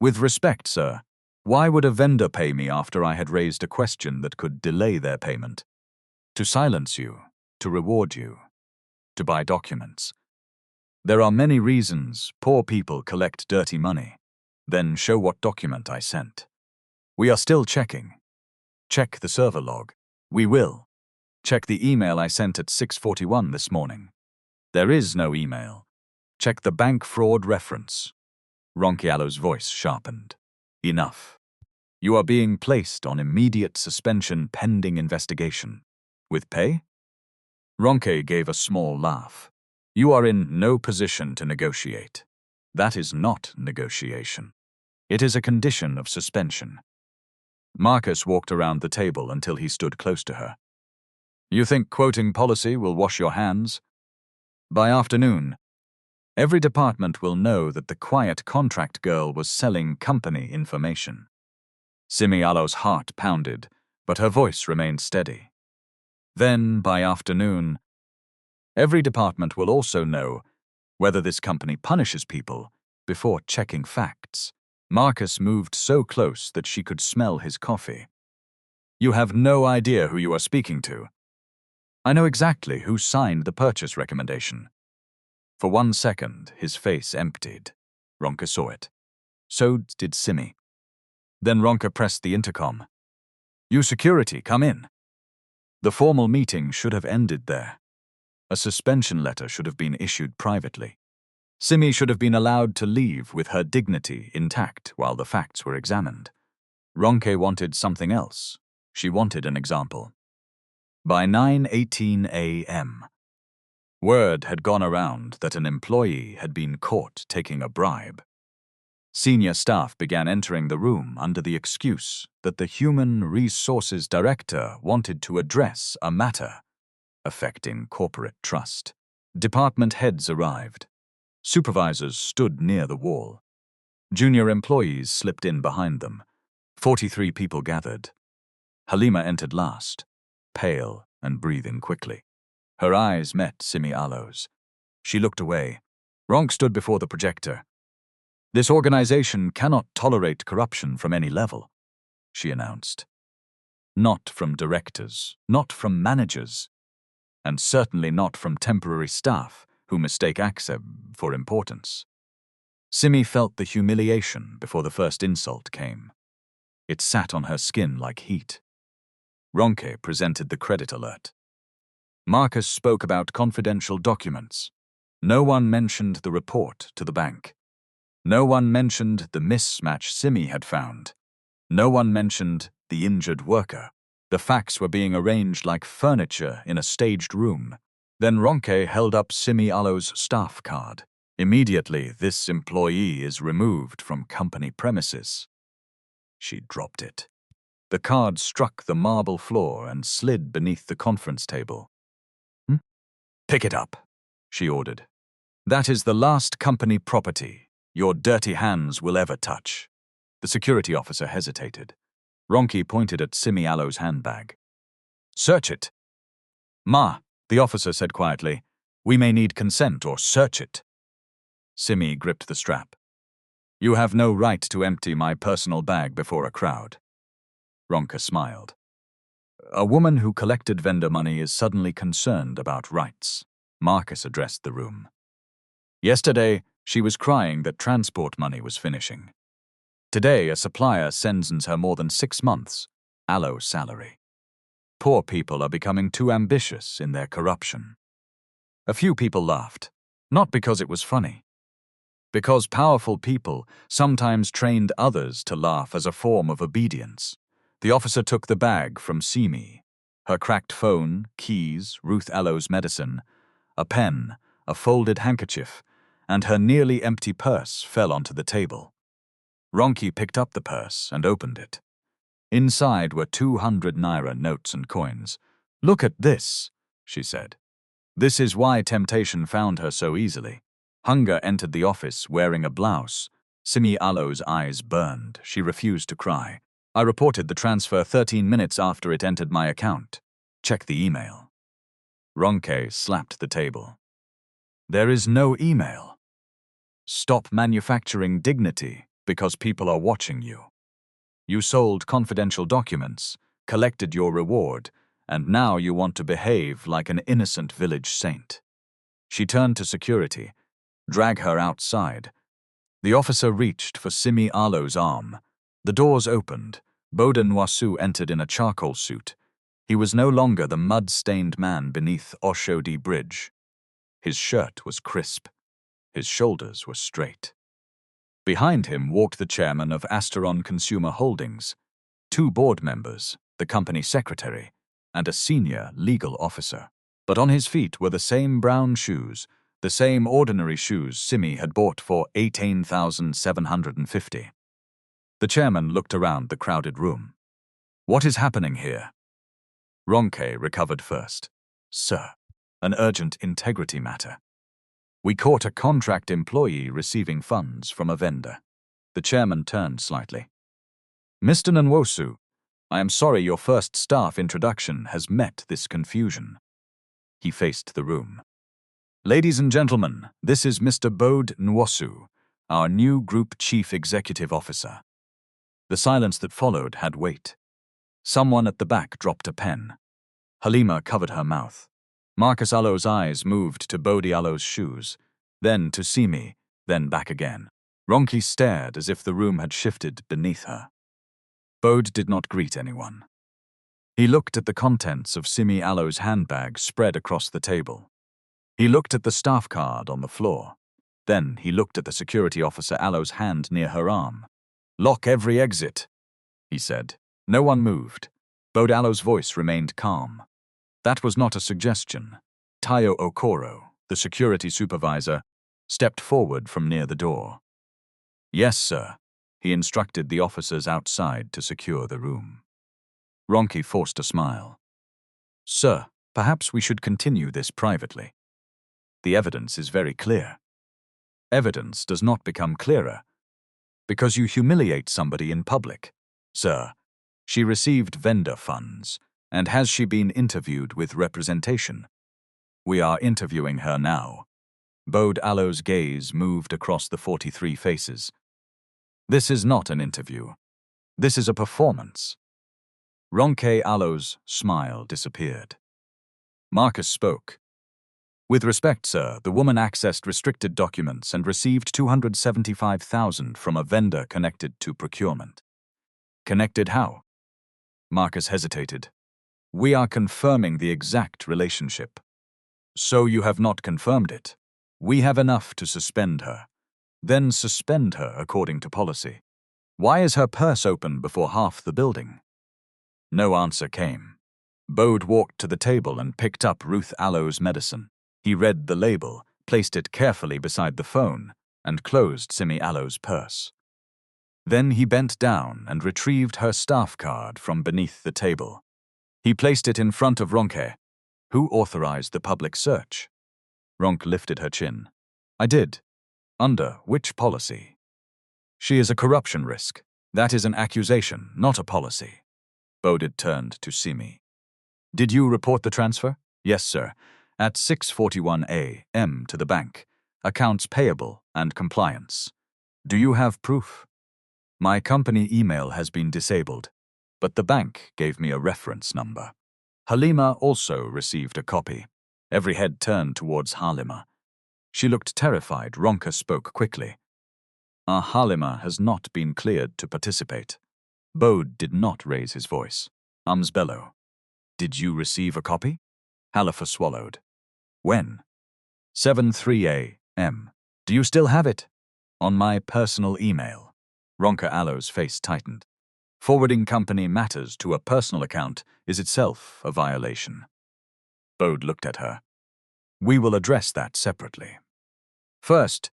With respect, sir, why would a vendor pay me after I had raised a question that could delay their payment? To silence you, to reward you, to buy documents. There are many reasons poor people collect dirty money. Then show what document I sent. We are still checking. Check the server log. We will. Check the email I sent at 6:41 this morning. There is no email. Check the bank fraud reference. Ronchialo's voice sharpened. Enough. You are being placed on immediate suspension pending investigation. With pay? Ronke gave a small laugh. You are in no position to negotiate. That is not negotiation. It is a condition of suspension. Marcus walked around the table until he stood close to her. You think quoting policy will wash your hands? By afternoon, every department will know that the quiet contract girl was selling company information. Simi Alo's heart pounded, but her voice remained steady. Then, by afternoon, every department will also know whether this company punishes people before checking facts. Marcus moved so close that she could smell his coffee. You have no idea who you are speaking to. I know exactly who signed the purchase recommendation. For 1 second, his face emptied. Ronka saw it. So did Simi. Then Ronka pressed the intercom. You security, come in. The formal meeting should have ended there. A suspension letter should have been issued privately. Simi should have been allowed to leave with her dignity intact while the facts were examined. Ronke wanted something else. She wanted an example. By 9:18 a.m., word had gone around that an employee had been caught taking a bribe. Senior staff began entering the room under the excuse that the Human Resources Director wanted to address a matter affecting corporate trust. Department heads arrived. Supervisors stood near the wall. Junior employees slipped in behind them. 43 people gathered. Halima entered last, pale and breathing quickly. Her eyes met Simi Alo's. She looked away. Ronk stood before the projector. This organization cannot tolerate corruption from any level, she announced. Not from directors, not from managers, and certainly not from temporary staff who mistake access for importance. Simi felt the humiliation before the first insult came. It sat on her skin like heat. Ronke presented the credit alert. Marcus spoke about confidential documents. No one mentioned the report to the bank. No one mentioned the mismatch Simi had found. No one mentioned the injured worker. The facts were being arranged like furniture in a staged room. Then Ronke held up Simi Alo's staff card. Immediately, this employee is removed from company premises. She dropped it. The card struck the marble floor and slid beneath the conference table. Pick it up, she ordered. That is the last company property your dirty hands will ever touch. The security officer hesitated. Ronki pointed at Simi Alo's handbag. Search it. Ma, the officer said quietly, we may need consent or search it. Simi gripped the strap. You have no right to empty my personal bag before a crowd. Ronka smiled. A woman who collected vendor money is suddenly concerned about rights. Marcus addressed the room. Yesterday, she was crying that transport money was finishing. Today, a supplier sends her more than 6 months' aloe salary. Poor people are becoming too ambitious in their corruption. A few people laughed, not because it was funny. Because powerful people sometimes trained others to laugh as a form of obedience. The officer took the bag from Simi. Her cracked phone, keys, Ruth Aloe's medicine, a pen, a folded handkerchief, and her nearly empty purse fell onto the table. Ronki picked up the purse and opened it. Inside were 200 naira notes and coins. "Look at this," she said. This is why temptation found her so easily. Hunger entered the office wearing a blouse. Simi Aloe's eyes burned. She refused to cry. "I reported the transfer 13 minutes after it entered my account. Check the email." Ronke slapped the table. "There is no email. Stop manufacturing dignity because people are watching you. You sold confidential documents, collected your reward, and now you want to behave like an innocent village saint." She turned to security. "Drag her outside." The officer reached for Simi Aloe's arm. The doors opened. Boda Nwasu entered in a charcoal suit. He was no longer the mud-stained man beneath Oshodi Bridge. His shirt was crisp. His shoulders were straight. Behind him walked the chairman of Asteron Consumer Holdings, 2 board members, the company secretary, and a senior legal officer. But on his feet were the same brown shoes, the same ordinary shoes Simi had bought for 18,750. The chairman looked around the crowded room. "What is happening here?" Ronke recovered first. "Sir, an urgent integrity matter. We caught a contract employee receiving funds from a vendor." The chairman turned slightly. "Mr. Nwosu, I am sorry your first staff introduction has met this confusion." He faced the room. "Ladies and gentlemen, this is Mr. Bode Nwosu, our new Group Chief Executive Officer." The silence that followed had weight. Someone at the back dropped a pen. Halima covered her mouth. Marcus Aloe's eyes moved to Bode Aloe's shoes, then to Simi, then back again. Ronki stared as if the room had shifted beneath her. Bode did not greet anyone. He looked at the contents of Simi Aloe's handbag spread across the table. He looked at the staff card on the floor. Then he looked at the security officer Aloe's hand near her arm. "Lock every exit," he said. No one moved. Bode Aloe's voice remained calm. That was not a suggestion. Tayo Okoro, the security supervisor, stepped forward from near the door. "Yes, sir," he instructed the officers outside to secure the room. Ronki forced a smile. "Sir, perhaps we should continue this privately. The evidence is very clear." "Evidence does not become clearer because you humiliate somebody in public. Sir, she received vendor funds, and has she been interviewed with representation?" "We are interviewing her now." Bode Aloe's gaze moved across the 43 faces. "This is not an interview. This is a performance." Ronke Aloe's smile disappeared. Marcus spoke. "With respect, sir, the woman accessed restricted documents and received 275,000 from a vendor connected to procurement." "Connected how?" Marcus hesitated. "We are confirming the exact relationship." "So you have not confirmed it. We have enough to suspend her." "Then suspend her according to policy. Why is her purse open before half the building?" No answer came. Bode walked to the table and picked up Ruth Aloe's medicine. He read the label, placed it carefully beside the phone, and closed Simi Aloe's purse. Then he bent down and retrieved her staff card from beneath the table. He placed it in front of Ronke. "Who authorized the public search?" Ronke lifted her chin. "I did." "Under which policy?" "She is a corruption risk. That is an accusation, not a policy." Bode turned to Simi. "Did you report the transfer?" "Yes, sir. At 6:41 a.m. to the bank. Accounts payable and compliance." "Do you have proof?" "My company email has been disabled, but the bank gave me a reference number." Halima also received a copy. Every head turned towards Halima. She looked terrified. Ronke spoke quickly. Halima has not been cleared to participate." Bode did not raise his voice. Bellow. "Did you receive a copy?" Halifa swallowed. "When?" 7:03 a.m. "Do you still have it?" "On my personal email." Ronke Aloe's face tightened. Forwarding company matters to a personal account is itself a violation. Bode looked at her. We will address that separately. First,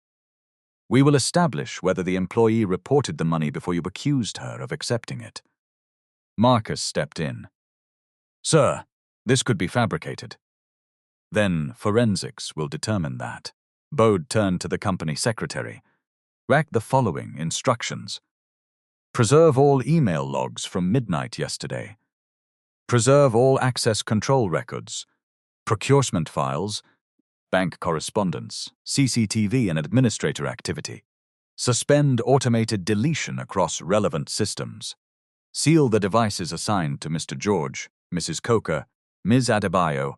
we will establish whether the employee reported the money before you accused her of accepting it. Marcus stepped in. Sir, this could be fabricated. Then forensics will determine that. Bode turned to the company secretary. Write the following instructions. Preserve all email logs from midnight yesterday. Preserve all access control records, procurement files, bank correspondence, CCTV and administrator activity. Suspend automated deletion across relevant systems. Seal the devices assigned to Mr. George, Mrs. Coker, Ms. Adebayo,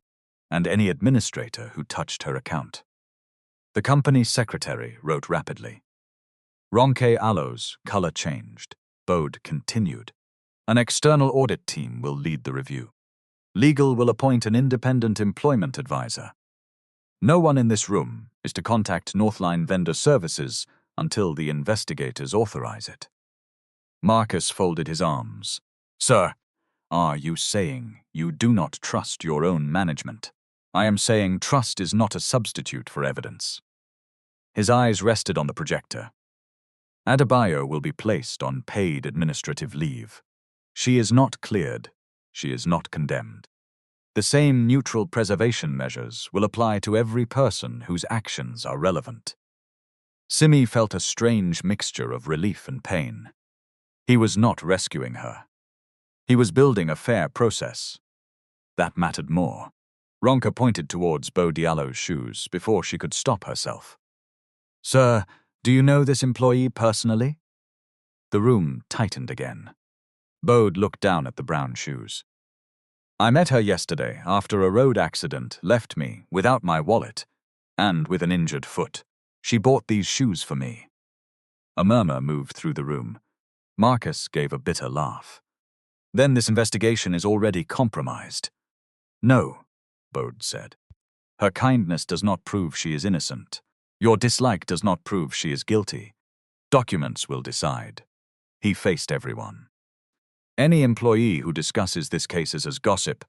and any administrator who touched her account. The company secretary wrote rapidly. Ronke Allo's color changed. Bode continued. An external audit team will lead the review. Legal will appoint an independent employment advisor. No one in this room is to contact Northline Vendor Services until the investigators authorize it. Marcus folded his arms. Sir, are you saying you do not trust your own management? I am saying trust is not a substitute for evidence. His eyes rested on the projector. Adebayo will be placed on paid administrative leave. She is not cleared. She is not condemned. The same neutral preservation measures will apply to every person whose actions are relevant. Simi felt a strange mixture of relief and pain. He was not rescuing her. He was building a fair process. That mattered more. Ronka pointed towards Bo Diallo's shoes before she could stop herself. Sir, do you know this employee personally? The room tightened again. Bode looked down at the brown shoes. I met her yesterday after a road accident left me without my wallet and with an injured foot. She bought these shoes for me. A murmur moved through the room. Marcus gave a bitter laugh. Then this investigation is already compromised. No, Bode said. Her kindness does not prove she is innocent. Your dislike does not prove she is guilty. Documents will decide. He faced everyone. Any employee who discusses this case as gossip,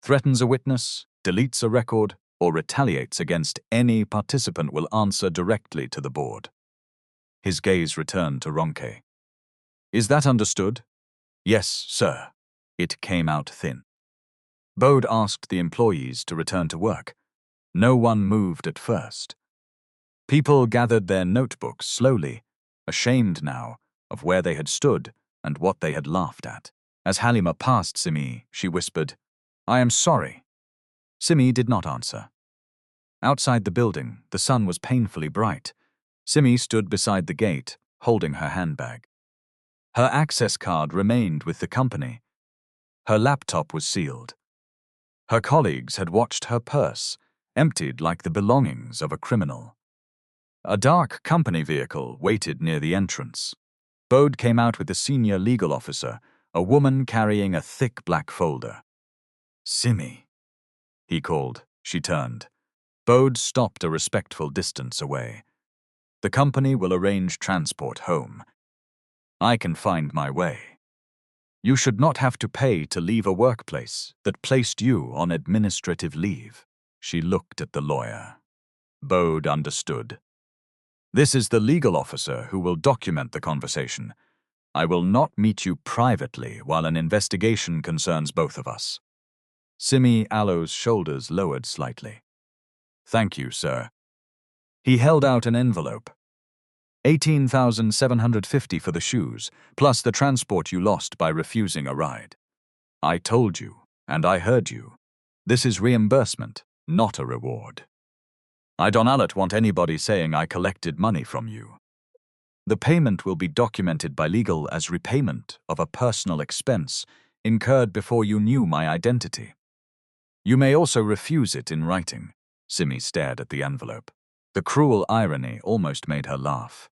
threatens a witness, deletes a record, or retaliates against any participant will answer directly to the board. His gaze returned to Ronke. Is that understood? Yes, sir. It came out thin. Bode asked the employees to return to work. No one moved at first. People gathered their notebooks slowly, ashamed now of where they had stood and what they had laughed at. As Halima passed Simi, she whispered, I am sorry. Simi did not answer. Outside the building, the sun was painfully bright. Simi stood beside the gate, holding her handbag. Her access card remained with the company. Her laptop was sealed. Her colleagues had watched her purse, emptied like the belongings of a criminal. A dark company vehicle waited near the entrance. Bode came out with the senior legal officer, a woman carrying a thick black folder. Simi, he called. She turned. Bode stopped a respectful distance away. The company will arrange transport home. I can find my way. You should not have to pay to leave a workplace that placed you on administrative leave. She looked at the lawyer. Bode understood. This is the legal officer who will document the conversation. I will not meet you privately while an investigation concerns both of us. Simi Adebayo's shoulders lowered slightly. Thank you, sir. He held out an envelope. 18,750 for the shoes, plus the transport you lost by refusing a ride. I told you, and I heard you. This is reimbursement, not a reward. I don't want anybody saying I collected money from you. The payment will be documented by legal as repayment of a personal expense incurred before you knew my identity. You may also refuse it in writing. Simi stared at the envelope. The cruel irony almost made her laugh.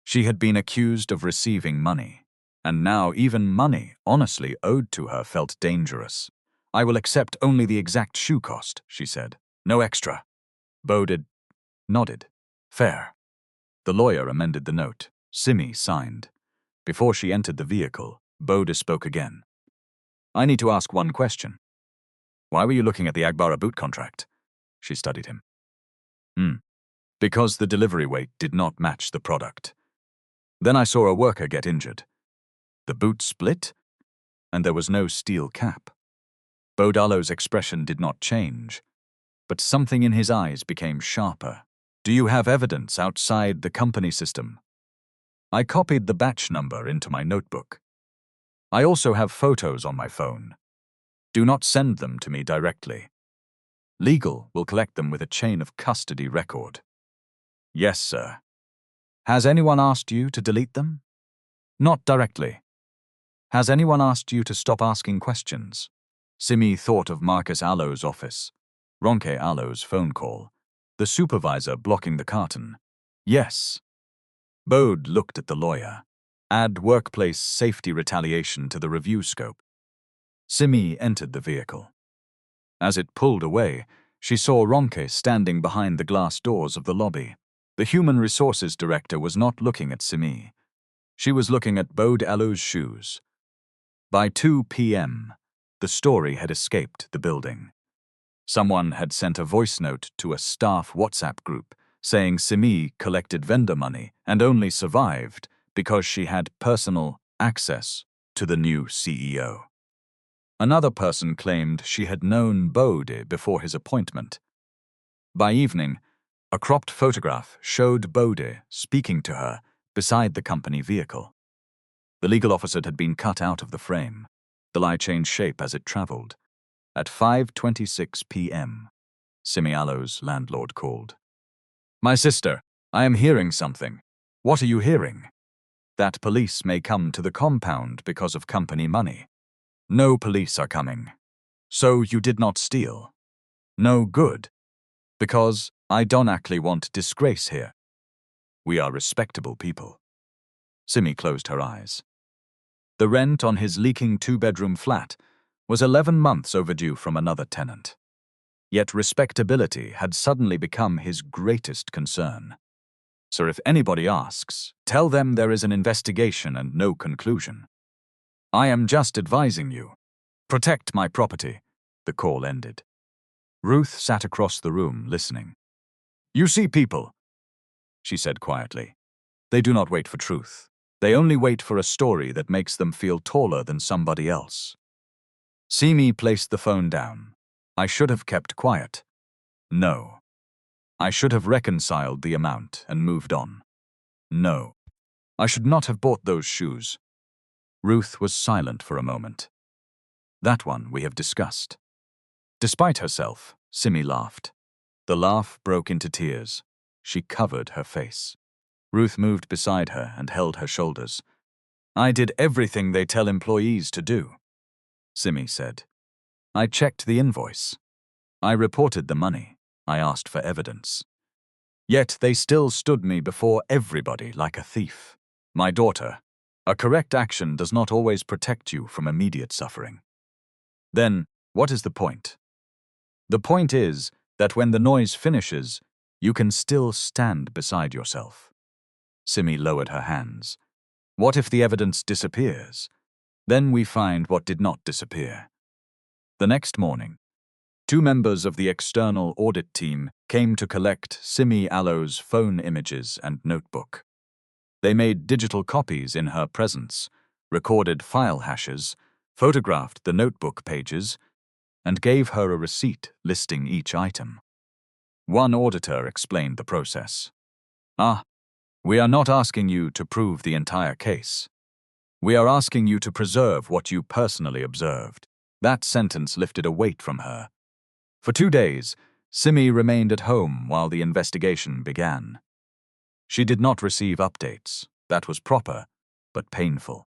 She had been accused of receiving money, and now even money honestly owed to her felt dangerous. I will accept only the exact shoe cost, she said. No extra. Bode nodded. Fair. The lawyer amended the note. Simi signed. Before she entered the vehicle, Bode spoke again. I need to ask one question. Why were you looking at the Agbara boot contract? She studied him. Because the delivery weight did not match the product. Then I saw a worker get injured. The boot split, and there was no steel cap. Bodalo's expression did not change, but something in his eyes became sharper. Do you have evidence outside the company system? I copied the batch number into my notebook. I also have photos on my phone. Do not send them to me directly. Legal will collect them with a chain of custody record. Yes, sir. Has anyone asked you to delete them? Not directly. Has anyone asked you to stop asking questions? Simi thought of Marcus Allo's office, Ronke Allo's phone call, the supervisor blocking the carton. Yes. Bode looked at the lawyer. Add workplace safety retaliation to the review scope. Simi entered the vehicle. As it pulled away, she saw Ronke standing behind the glass doors of the lobby. The human resources director was not looking at Simi. She was looking at Bode Allo's shoes. By 2 p.m., the story had escaped the building. Someone had sent a voice note to a staff WhatsApp group saying Simi collected vendor money and only survived because she had personal access to the new CEO. Another person claimed she had known Bode before his appointment. By evening, a cropped photograph showed Bode speaking to her beside the company vehicle. The legal officer had been cut out of the frame. The lie changed shape as it traveled. At 5:26 p.m., Simi Adebayo's landlord called. My sister, I am hearing something. What are you hearing? That police may come to the compound because of company money. No police are coming. So you did not steal. No good. Because I don't actually want disgrace here. We are respectable people. Simi closed her eyes. The rent on his leaking 2-bedroom flat was 11 months overdue from another tenant. Yet respectability had suddenly become his greatest concern. So if anybody asks, tell them there is an investigation and no conclusion. I am just advising you. Protect my property. The call ended. Ruth sat across the room, listening. You see people, she said quietly. They do not wait for truth. They only wait for a story that makes them feel taller than somebody else. Simi placed the phone down. I should have kept quiet. No. I should have reconciled the amount and moved on. No. I should not have bought those shoes. Ruth was silent for a moment. That one we have discussed. Despite herself, Simi laughed. The laugh broke into tears. She covered her face. Ruth moved beside her and held her shoulders. I did everything they tell employees to do, Simi said. I checked the invoice. I reported the money. I asked for evidence. Yet they still stood me before everybody like a thief. My daughter, a correct action does not always protect you from immediate suffering. Then, what is the point? The point is that when the noise finishes, you can still stand beside yourself. Simi lowered her hands. What if the evidence disappears? Then we find what did not disappear. The next morning, 2 members of the external audit team came to collect Simi Adebayo's phone images and notebook. They made digital copies in her presence, recorded file hashes, photographed the notebook pages, and gave her a receipt listing each item. One auditor explained the process. We are not asking you to prove the entire case. We are asking you to preserve what you personally observed. That sentence lifted a weight from her. For 2 days, Simi remained at home while the investigation began. She did not receive updates. That was proper, but painful.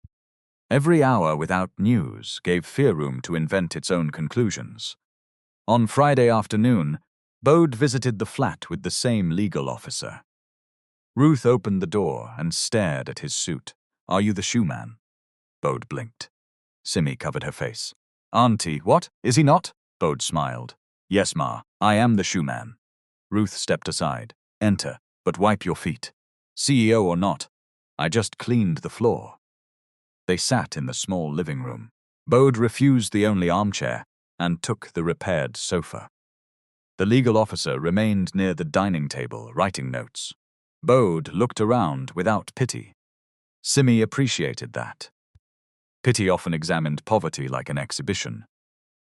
Every hour without news gave fear room to invent its own conclusions. On Friday afternoon, Bode visited the flat with the same legal officer. Ruth opened the door and stared at his suit. Are you the shoe man? Bode blinked. Simi covered her face. Auntie, what? Is he not? Bode smiled. Yes, Ma, I am the shoe man. Ruth stepped aside. Enter, but wipe your feet. CEO or not, I just cleaned the floor. They sat in the small living room. Bode refused the only armchair and took the repaired sofa. The legal officer remained near the dining table, writing notes. Bode looked around without pity. Simi appreciated that. Pity often examined poverty like an exhibition.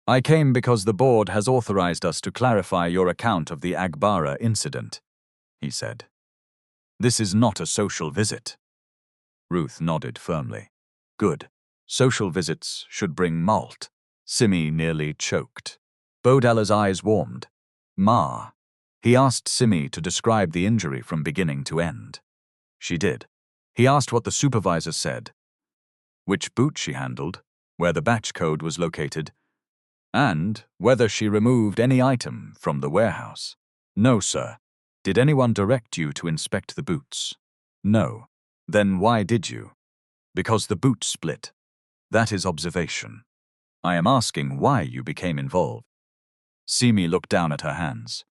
I came because the board has authorized us to clarify your account of the Agbara incident, he said. This is not a social visit. Ruth nodded firmly. Good. Social visits should bring malt. Simi nearly choked. Bodella's eyes warmed. Ma. He asked Simi to describe the injury from beginning to end. She did. He asked what the supervisor said, which boot she handled, where the batch code was located, and whether she removed any item from the warehouse. No, sir. Did anyone direct you to inspect the boots? No. Then why did you? Because the boot split. That is observation. I am asking why you became involved. Simi looked down at her hands.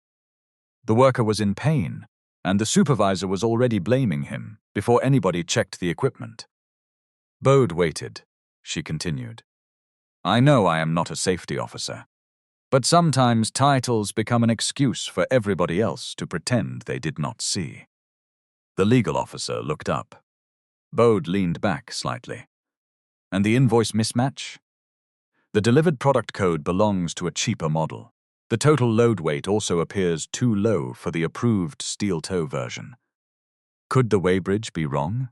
The worker was in pain, and the supervisor was already blaming him before anybody checked the equipment. Bode waited. She continued. I know I am not a safety officer, but sometimes titles become an excuse for everybody else to pretend they did not see. The legal officer looked up. Bode leaned back slightly. And the invoice mismatch? The delivered product code belongs to a cheaper model. The total load weight also appears too low for the approved steel toe version. Could the weighbridge be wrong?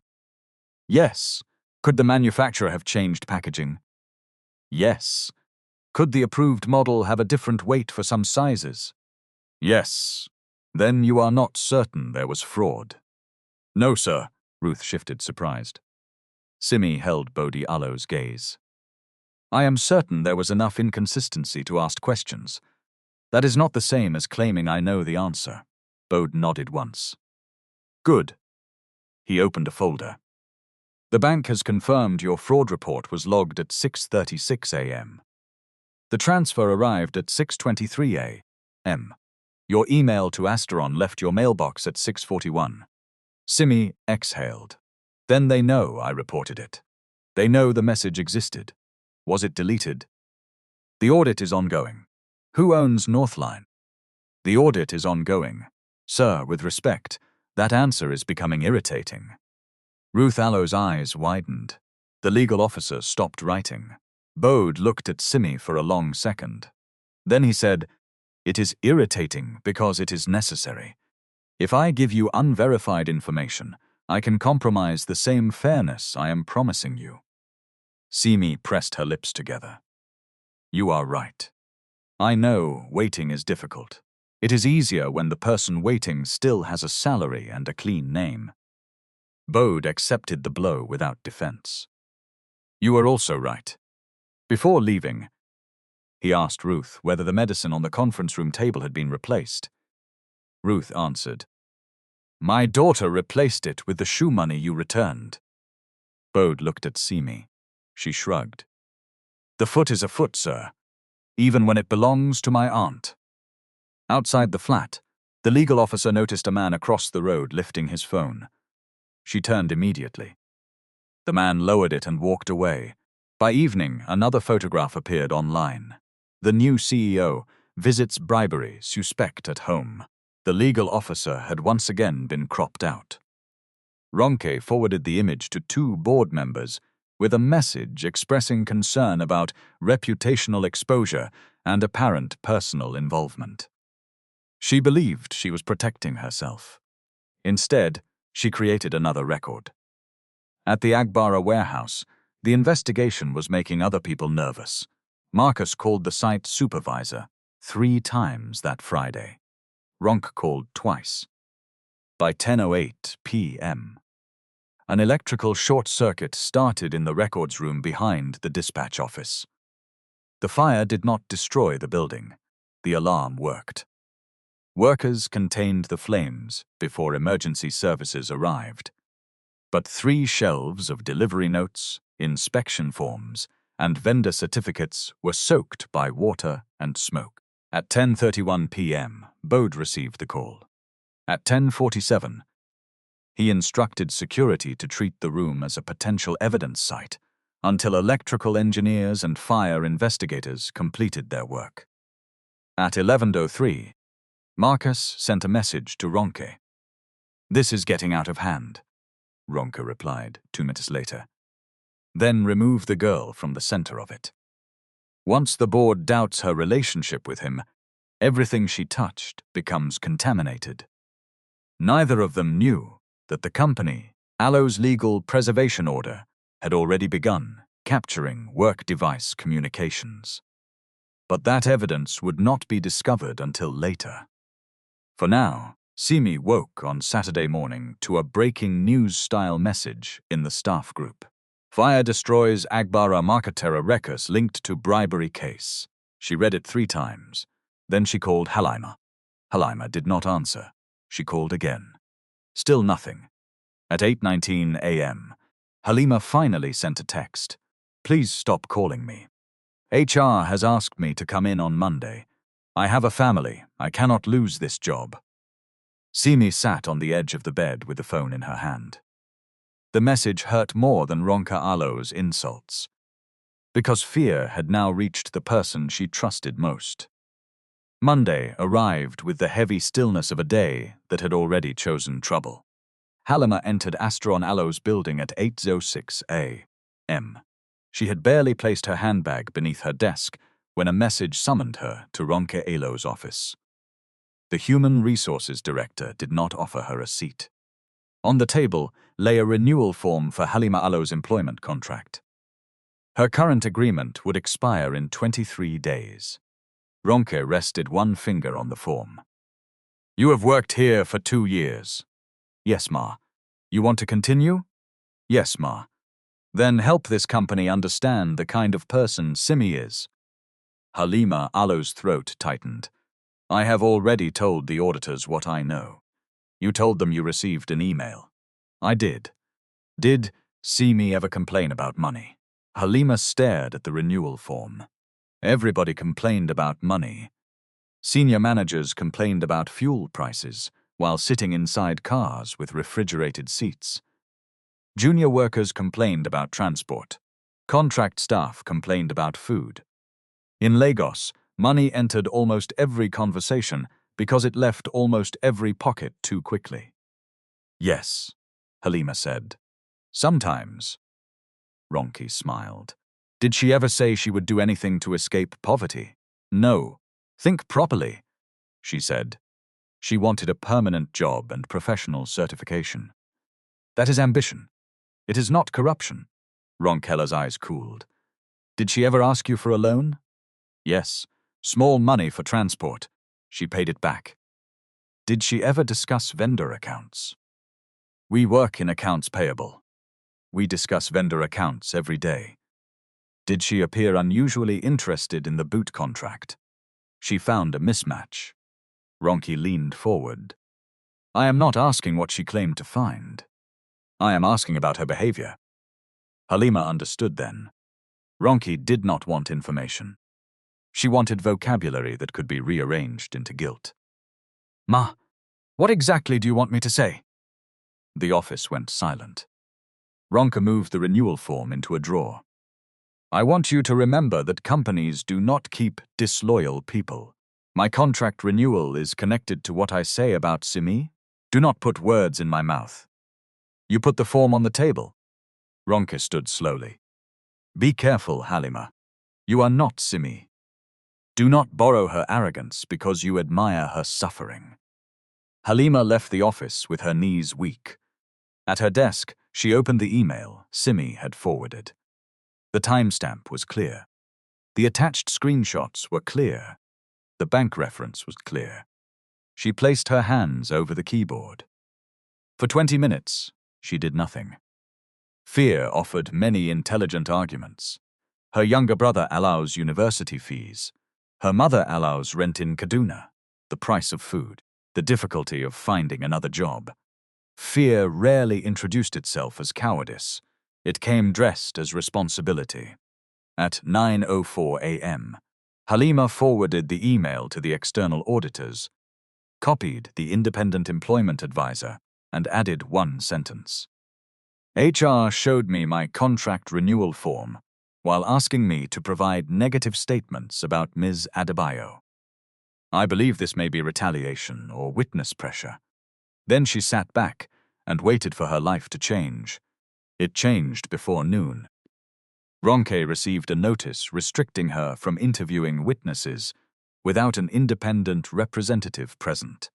Yes. Could the manufacturer have changed packaging? Yes. Could the approved model have a different weight for some sizes? Yes. Then you are not certain there was fraud. No, sir. Ruth shifted, surprised. Simi held Bodella's gaze. I am certain there was enough inconsistency to ask questions. That is not the same as claiming I know the answer. Bode nodded once. Good. He opened a folder. The bank has confirmed your fraud report was logged at 6:36 a.m. The transfer arrived at 6:23 a.m. Your email to Asteron left your mailbox at 6:41. Simi exhaled. Then they know I reported it. They know the message existed. Was it deleted? The audit is ongoing. Who owns Northline? The audit is ongoing. Sir, with respect, that answer is becoming irritating. Ruth Allow's eyes widened. The legal officer stopped writing. Bode looked at Simi for a long second. Then he said, It is irritating because it is necessary. If I give you unverified information, I can compromise the same fairness I am promising you. Simi pressed her lips together. You are right. I know waiting is difficult. It is easier when the person waiting still has a salary and a clean name. Bode accepted the blow without defense. You are also right. Before leaving, he asked Ruth whether the medicine on the conference room table had been replaced. Ruth answered, My daughter replaced it with the shoe money you returned. Bode looked at Simi. She shrugged. The foot is a foot, sir, even when it belongs to my aunt. Outside the flat, the legal officer noticed a man across the road lifting his phone. She turned immediately. The man lowered it and walked away. By evening, another photograph appeared online. The new CEO visits bribery suspect at home. The legal officer had once again been cropped out. Ronke forwarded the image to 2 board members with a message expressing concern about reputational exposure and apparent personal involvement. She believed she was protecting herself. Instead, she created another record. At the Agbara warehouse, the investigation was making other people nervous. Marcus called the site supervisor 3 times that Friday. Ronk called twice. By 10:08 p.m., an electrical short circuit started in the records room behind the dispatch office. The fire did not destroy the building. The alarm worked. Workers contained the flames before emergency services arrived. But 3 shelves of delivery notes, inspection forms, and vendor certificates were soaked by water and smoke. At 10:31 p.m., Bode received the call. At 10:47, he instructed security to treat the room as a potential evidence site. until electrical engineers and fire investigators completed their work. At 11:03, Marcus sent a message to Ronke. "This is getting out of hand," Ronke replied 2 minutes later. "Then remove the girl from the center of it." Once the board doubts her relationship with him, everything she touched becomes contaminated. Neither of them knew that the company, Aloe's legal preservation order, had already begun capturing work device communications. But that evidence would not be discovered until later. For now, Simi woke on Saturday morning to a breaking news-style message in the staff group. "Fire destroys Agbara Marketera Records linked to bribery case." She read it 3 times. Then she called Halima. Halima did not answer. She called again. Still nothing. At 8:19 a.m., Halima finally sent a text. "Please stop calling me. HR has asked me to come in on Monday. I have a family. I cannot lose this job." Simi sat on the edge of the bed with the phone in her hand. The message hurt more than Ronke Aloe's insults, because fear had now reached the person she trusted most. Monday arrived with the heavy stillness of a day that had already chosen trouble. Halima entered Astron Aloe's building at 8:06 a.m. She had barely placed her handbag beneath her desk when a message summoned her to Ronke Aloe's office. The Human Resources Director did not offer her a seat. On the table lay a renewal form for Halima Aloe's employment contract. Her current agreement would expire in 23 days. Ronke rested one finger on the form. "You have worked here for 2 years. Yes, ma. You want to continue? Yes, ma. Then help this company understand the kind of person Simi is." Halima Aloe's throat tightened. "I have already told the auditors what I know. You told them you received an email." "I did." "Did Simi ever complain about money?" Halima stared at the renewal form. Everybody complained about money. Senior managers complained about fuel prices while sitting inside cars with refrigerated seats. Junior workers complained about transport. Contract staff complained about food. In Lagos, money entered almost every conversation because it left almost every pocket too quickly. "Yes," Halima said. "Sometimes." Ronke smiled. "Did she ever say she would do anything to escape poverty?" "No. Think properly," she said. She wanted a permanent job and professional certification. "That is ambition. It is not corruption." Ronkella's eyes cooled. "Did she ever ask you for a loan?" "Yes. Small money for transport. She paid it back." "Did she ever discuss vendor accounts?" "We work in accounts payable. We discuss vendor accounts every day." "Did she appear unusually interested in the boot contract?" "She found a mismatch." Ronke leaned forward. "I am not asking what she claimed to find. I am asking about her behavior." Halima understood then. Ronke did not want information. She wanted vocabulary that could be rearranged into guilt. "Ma, what exactly do you want me to say?" The office went silent. Ronke moved the renewal form into a drawer. "I want you to remember that companies do not keep disloyal people. My contract renewal is connected to what I say about Simi. Do not put words in my mouth." "You put the form on the table." Ronke stood slowly. "Be careful, Halima. You are not Simi. Do not borrow her arrogance because you admire her suffering." Halima left the office with her knees weak. At her desk, she opened the email Simi had forwarded. The timestamp was clear. The attached screenshots were clear. The bank reference was clear. She placed her hands over the keyboard. For 20 minutes, she did nothing. Fear offered many intelligent arguments. Her younger brother allows university fees. Her mother allows rent in Kaduna, the price of food, the difficulty of finding another job. Fear rarely introduced itself as cowardice. It came dressed as responsibility. At 9:04 a.m., Halima forwarded the email to the external auditors, copied the independent employment advisor, and added one sentence. HR showed me my contract renewal form while asking me to provide negative statements about Ms. Adebayo. I believe this may be retaliation or witness pressure. Then she sat back and waited for her life to change. It changed before noon. Ronke received a notice restricting her from interviewing witnesses without an independent representative present.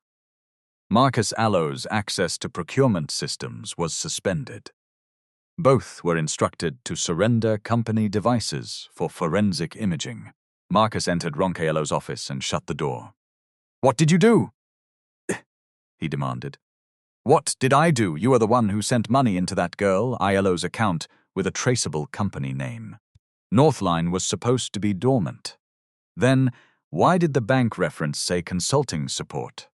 Marcus Allow's access to procurement systems was suspended. Both were instructed to surrender company devices for forensic imaging. Marcus entered Ronke Allow's office and shut the door. "What did you do?" he demanded. "What did I do? You are the one who sent money into that girl, ILO's account, with a traceable company name. Northline was supposed to be dormant. Then, why did the bank reference say consulting support?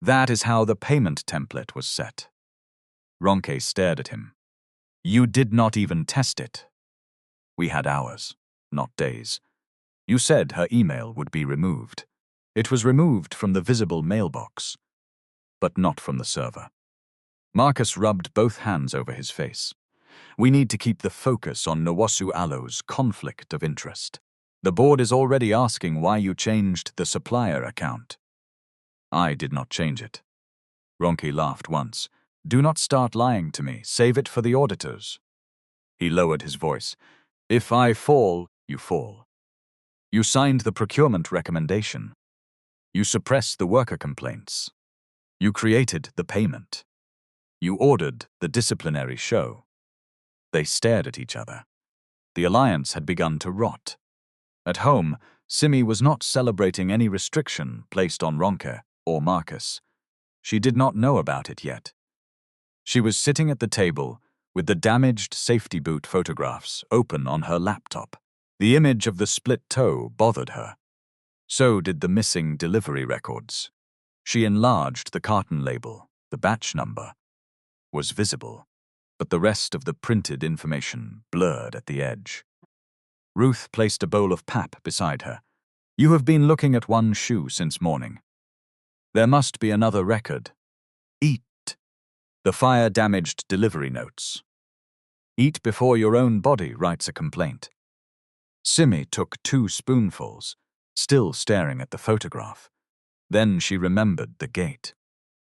That is how the payment template was set." Ronke stared at him. "You did not even test it." "We had hours, not days. You said her email would be removed. It was removed from the visible mailbox, but not from the server." Marcus rubbed both hands over his face. "We need to keep the focus on Nwosu Allow's conflict of interest. The board is already asking why you changed the supplier account." "I did not change it." Ronke laughed once. "Do not start lying to me. Save it for the auditors." He lowered his voice. "If I fall, you fall. You signed the procurement recommendation. You suppressed the worker complaints. You created the payment. You ordered the disciplinary show." They stared at each other. The alliance had begun to rot. At home, Simi was not celebrating any restriction placed on Ronke or Marcus. She did not know about it yet. She was sitting at the table with the damaged safety boot photographs open on her laptop. The image of the split toe bothered her. So did the missing delivery records. She enlarged the carton label. The batch number was visible, but the rest of the printed information blurred at the edge. Ruth placed a bowl of pap beside her. "You have been looking at one shoe since morning. There must be another record. Eat. The fire-damaged delivery notes. Eat before your own body writes a complaint." Simi took 2 spoonfuls, still staring at the photograph. Then she remembered the gate.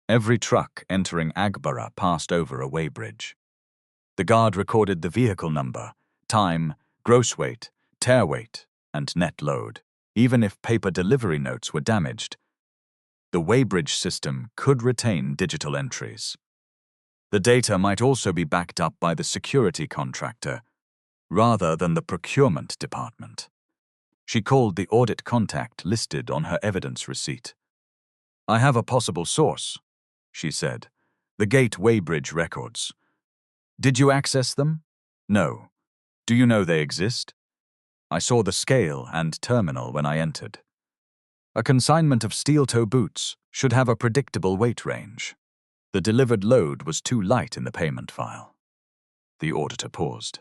Every truck entering Agbara passed over a weighbridge. The guard recorded the vehicle number, time, gross weight, tare weight, and net load. Even if paper delivery notes were damaged, the weighbridge system could retain digital entries. The data might also be backed up by the security contractor, rather than the procurement department. She called the audit contact listed on her evidence receipt. "I have a possible source," she said. "The gate weighbridge records. Did you access them?" "No. Do you know they exist?" "I saw the scale and terminal when I entered. A consignment of steel-toe boots should have a predictable weight range. The delivered load was too light in the payment file." The auditor paused.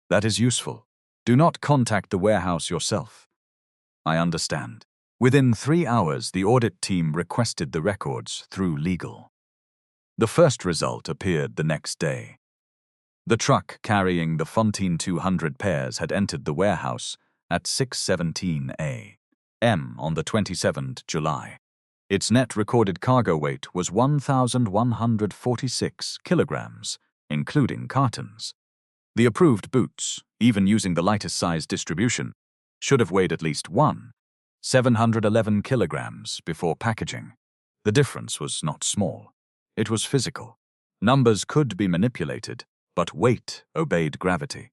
"That is useful. Do not contact the warehouse yourself." "I understand." Within 3 hours, the audit team requested the records through legal. The first result appeared the next day. The truck carrying the Fontaine 200 pairs had entered the warehouse at 6:17 a.m. on the 27th July. Its net recorded cargo weight was 1,146 kilograms, including cartons. The approved boots, even using the lightest size distribution, should have weighed at least 711 kilograms before packaging. The difference was not small. It was physical. Numbers could be manipulated, but weight obeyed gravity.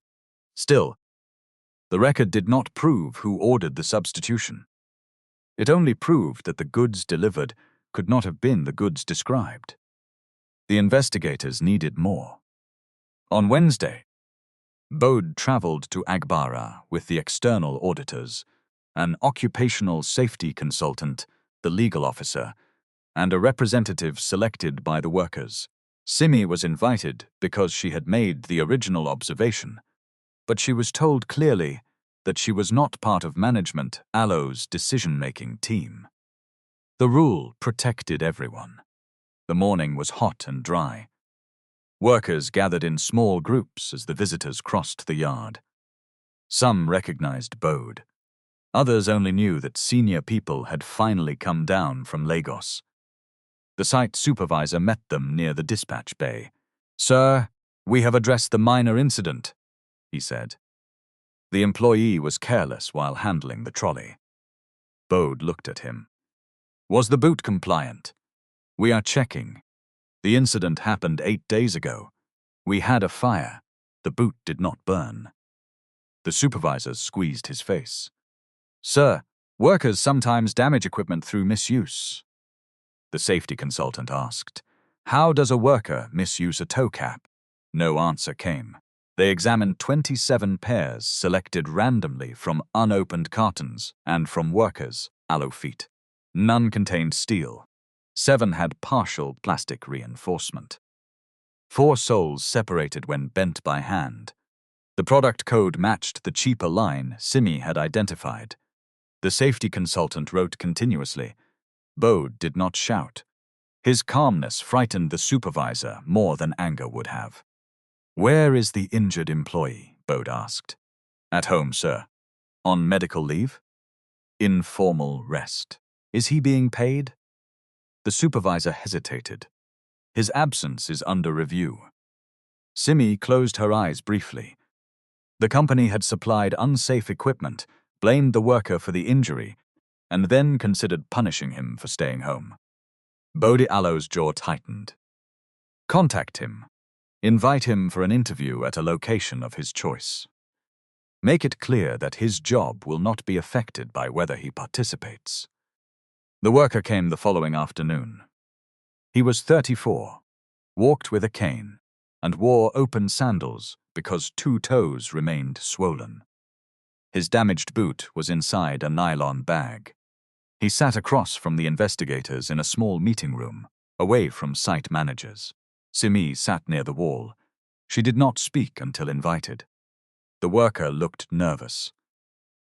Still, the record did not prove who ordered the substitution. It only proved that the goods delivered could not have been the goods described. The investigators needed more. On Wednesday, Bode traveled to Agbara with the external auditors, an occupational safety consultant, the legal officer, and a representative selected by the workers. Simi was invited because she had made the original observation, but she was told clearly that she was not part of management Allow's decision-making team. The rule protected everyone. The morning was hot and dry. Workers gathered in small groups as the visitors crossed the yard. Some recognized Bode. Others only knew that senior people had finally come down from Lagos. The site supervisor met them near the dispatch bay. "Sir, we have addressed the minor incident," he said. The employee was careless while handling the trolley. Bode looked at him. "Was the boot compliant?" "We are checking. The incident happened 8 days ago. We had a fire. The boot did not burn." The supervisor squeezed his face. "Sir, workers sometimes damage equipment through misuse." The safety consultant asked, "How does a worker misuse a toe cap?" No answer came. They examined 27 pairs selected randomly from unopened cartons and from workers' aloe feet. None contained steel. 7 had partial plastic reinforcement. 4 soles separated when bent by hand. The product code matched the cheaper line Simi had identified. The safety consultant wrote continuously. Bode did not shout. His calmness frightened the supervisor more than anger would have. "Where is the injured employee?" Bode asked. "At home, sir." "On medical leave?" "Informal rest." "Is he being paid?" The supervisor hesitated. "His absence is under review." Simi closed her eyes briefly. The company had supplied unsafe equipment, blamed the worker for the injury, and then considered punishing him for staying home. Bode Aloe's jaw tightened. "Contact him. Invite him for an interview at a location of his choice. Make it clear that his job will not be affected by whether he participates." The worker came the following afternoon. He was 34, walked with a cane, and wore open sandals because 2 toes remained swollen. His damaged boot was inside a nylon bag. He sat across from the investigators in a small meeting room, away from site managers. Simi sat near the wall. She did not speak until invited. The worker looked nervous.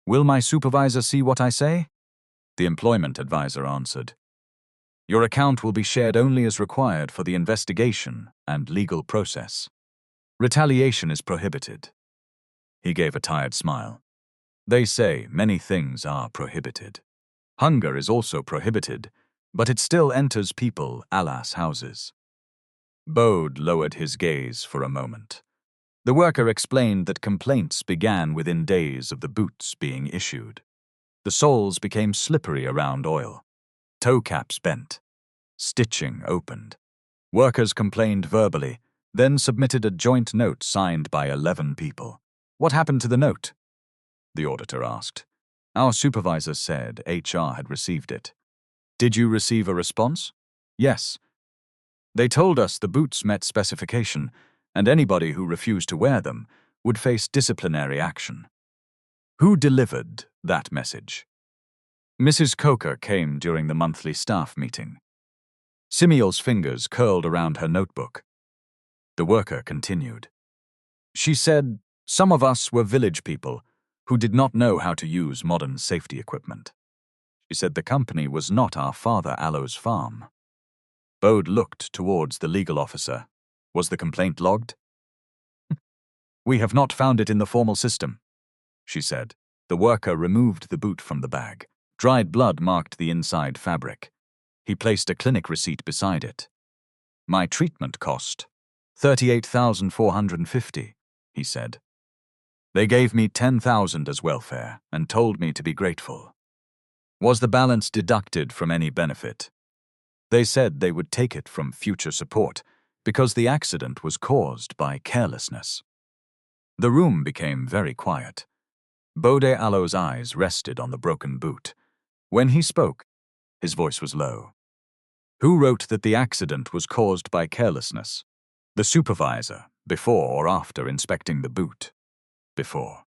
"Will my supervisor see what I say?" The employment advisor answered. "Your account will be shared only as required for the investigation and legal process. Retaliation is prohibited." He gave a tired smile. "They say many things are prohibited. Hunger is also prohibited, but it still enters people Allah's houses." Bode lowered his gaze for a moment. The worker explained that complaints began within days of the boots being issued. The soles became slippery around oil. Toe caps bent. Stitching opened. Workers complained verbally, then submitted a joint note signed by 11 people. "What happened to the note?" the auditor asked. "Our supervisor said HR had received it." "Did you receive a response?" "Yes. They told us the boots met specification, and anybody who refused to wear them would face disciplinary action." "Who delivered that message?" "Mrs. Coker came during the monthly staff meeting." Simiel's fingers curled around her notebook. The worker continued. "She said some of us were village people who did not know how to use modern safety equipment. She said the company was not our father Aloe's farm." Bode looked towards the legal officer. "Was the complaint logged?" "We have not found it in the formal system," she said. The worker removed the boot from the bag. Dried blood marked the inside fabric. He placed a clinic receipt beside it. "My treatment cost $38,450, he said. "They gave me $10,000 as welfare and told me to be grateful." "Was the balance deducted from any benefit?" "They said they would take it from future support because the accident was caused by carelessness." The room became very quiet. Bode Aloe's eyes rested on the broken boot. When he spoke, his voice was low. "Who wrote that the accident was caused by carelessness?" "The supervisor, before or after inspecting the boot." "Before."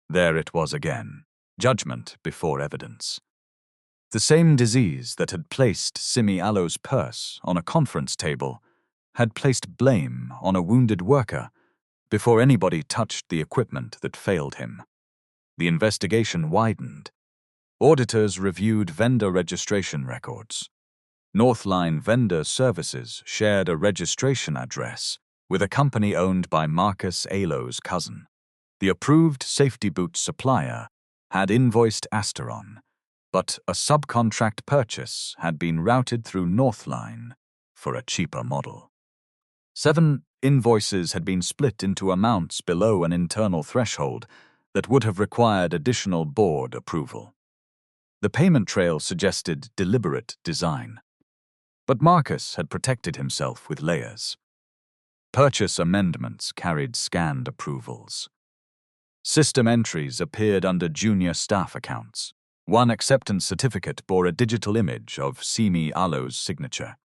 There it was again. Judgment before evidence. The same disease that had placed Simi Aloe's purse on a conference table had placed blame on a wounded worker before anybody touched the equipment that failed him. The investigation widened. Auditors reviewed vendor registration records. Northline Vendor Services shared a registration address with a company owned by Marcus Alo's cousin. The approved safety boot supplier had invoiced Asteron, but a subcontract purchase had been routed through Northline for a cheaper model. 7 invoices had been split into amounts below an internal threshold that would have required additional board approval. The payment trail suggested deliberate design, but Marcus had protected himself with layers. Purchase amendments carried scanned approvals. System entries appeared under junior staff accounts. One acceptance certificate bore a digital image of Simi Adebayo's signature.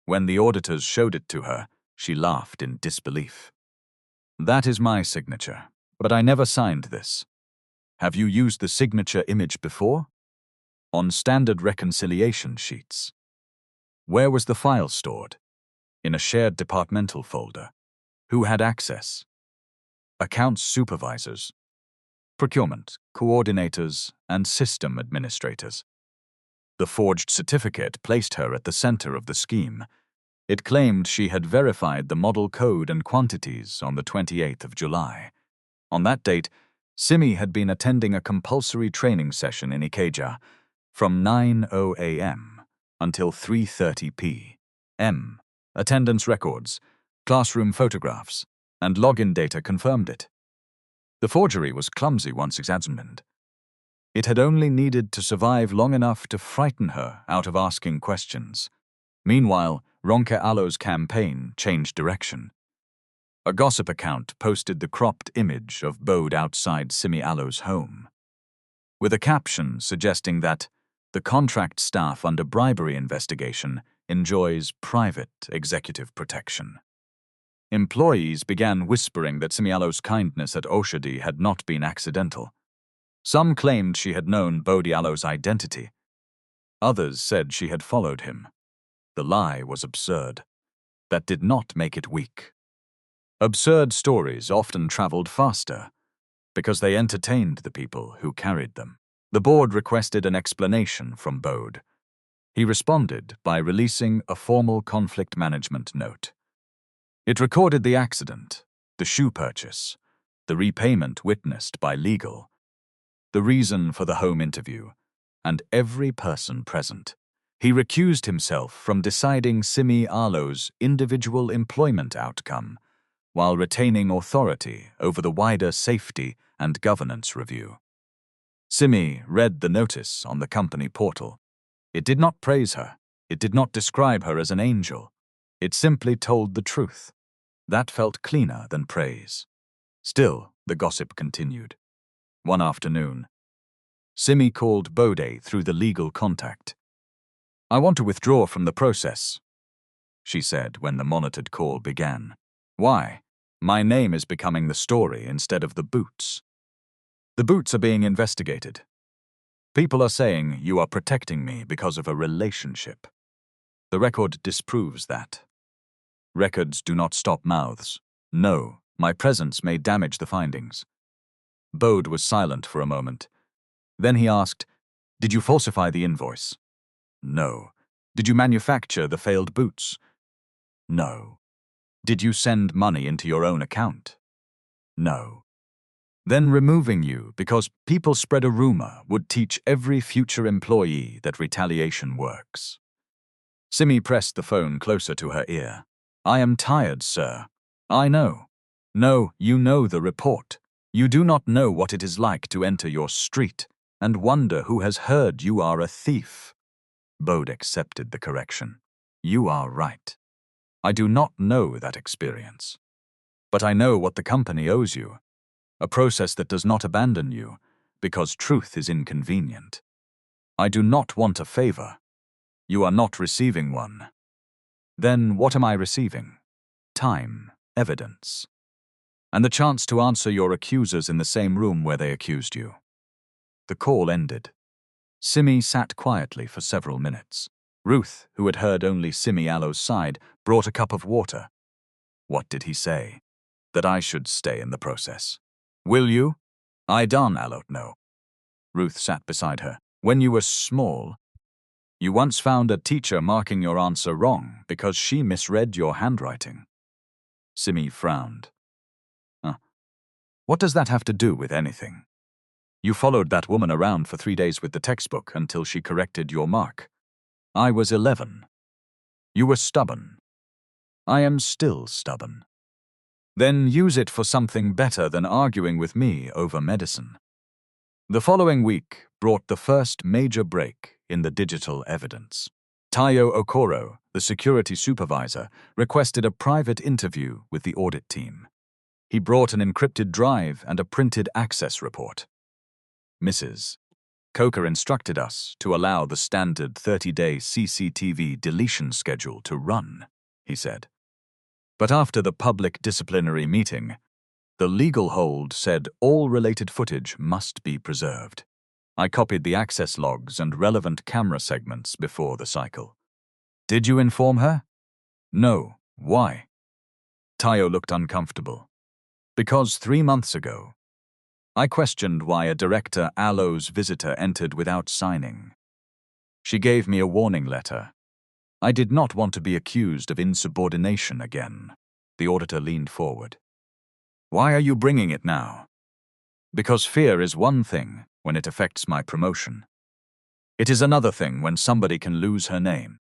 When the auditors showed it to her, she laughed in disbelief. "That is my signature, but I never signed this. Have you used the signature image before?" "On standard reconciliation sheets." "Where was the file stored?" "In a shared departmental folder." "Who had access?" "Accounts supervisors, procurement, coordinators, and system administrators." The forged certificate placed her at the center of the scheme. It claimed she had verified the model code and quantities on the 28th of July. On that date, Simi had been attending a compulsory training session in Ikeja from 9:00 a.m. until 3:30 p.m. Attendance records, classroom photographs, and login data confirmed it. The forgery was clumsy once examined. It had only needed to survive long enough to frighten her out of asking questions. Meanwhile, Ronke Alo's campaign changed direction. A gossip account posted the cropped image of Bode outside Simi Adebayo's home, with a caption suggesting that the contract staff under bribery investigation enjoys private executive protection. Employees began whispering that Simi Adebayo's kindness at Oshodi had not been accidental. Some claimed she had known Bode Alo's identity. Others said she had followed him. The lie was absurd. That did not make it weak. Absurd stories often traveled faster because they entertained the people who carried them. The board requested an explanation from Bode. He responded by releasing a formal conflict management note. It recorded the accident, the shoe purchase, the repayment witnessed by legal, the reason for the home interview, and every person present. He recused himself from deciding Simi Adebayo's individual employment outcome while retaining authority over the wider safety and governance review. Simi read the notice on the company portal. It did not praise her. It did not describe her as an angel. It simply told the truth. That felt cleaner than praise. Still, the gossip continued. One afternoon, Simi called Bode through the legal contact. "I want to withdraw from the process," she said when the monitored call began. "Why? My name is becoming the story instead of the boots. The boots are being investigated. People are saying you are protecting me because of a relationship. The record disproves that. Records do not stop mouths. No, my presence may damage the findings." Bode was silent for a moment. Then he asked, "Did you falsify the invoice?" "No." "Did you manufacture the failed boots?" "No." "Did you send money into your own account?" "No." "Then removing you because people spread a rumor would teach every future employee that retaliation works." Simi pressed the phone closer to her ear. "I am tired, sir. I know. No, you know the report. You do not know what it is like to enter your street and wonder who has heard you are a thief." Bode accepted the correction. "You are right. I do not know that experience. But I know what the company owes you. A process that does not abandon you because truth is inconvenient. I do not want a favor. You are not receiving one. Then what am I receiving? Time, evidence, and the chance to answer your accusers in the same room where they accused you." The call ended. Simi sat quietly for several minutes. Ruth, who had heard only Simi Adebayo's side, brought a cup of water. "What did he say?" "That I should stay in the process." "Will you?" "I don't know." Ruth sat beside her. "When you were small, you once found a teacher marking your answer wrong because she misread your handwriting." Simi frowned. What does that have to do with anything? You followed that woman around for 3 days with the textbook until she corrected your mark. I was 11. You were stubborn. I am still stubborn. Then use it for something better than arguing with me over medicine. The following week brought the first major break in the digital evidence. Tayo Okoro, the security supervisor, requested a private interview with the audit team. He brought an encrypted drive and a printed access report. Mrs. Coker instructed us to allow the standard 30-day CCTV deletion schedule to run, he said. But after the public disciplinary meeting, the legal hold said all related footage must be preserved. I copied the access logs and relevant camera segments before the cycle. Did you inform her? No. Why? Tayo looked uncomfortable. Because 3 months ago, I questioned why a director Alo's visitor entered without signing. She gave me a warning letter. I did not want to be accused of insubordination again. The auditor leaned forward. Why are you bringing it now? Because fear is one thing when it affects my promotion. It is another thing when somebody can lose her name.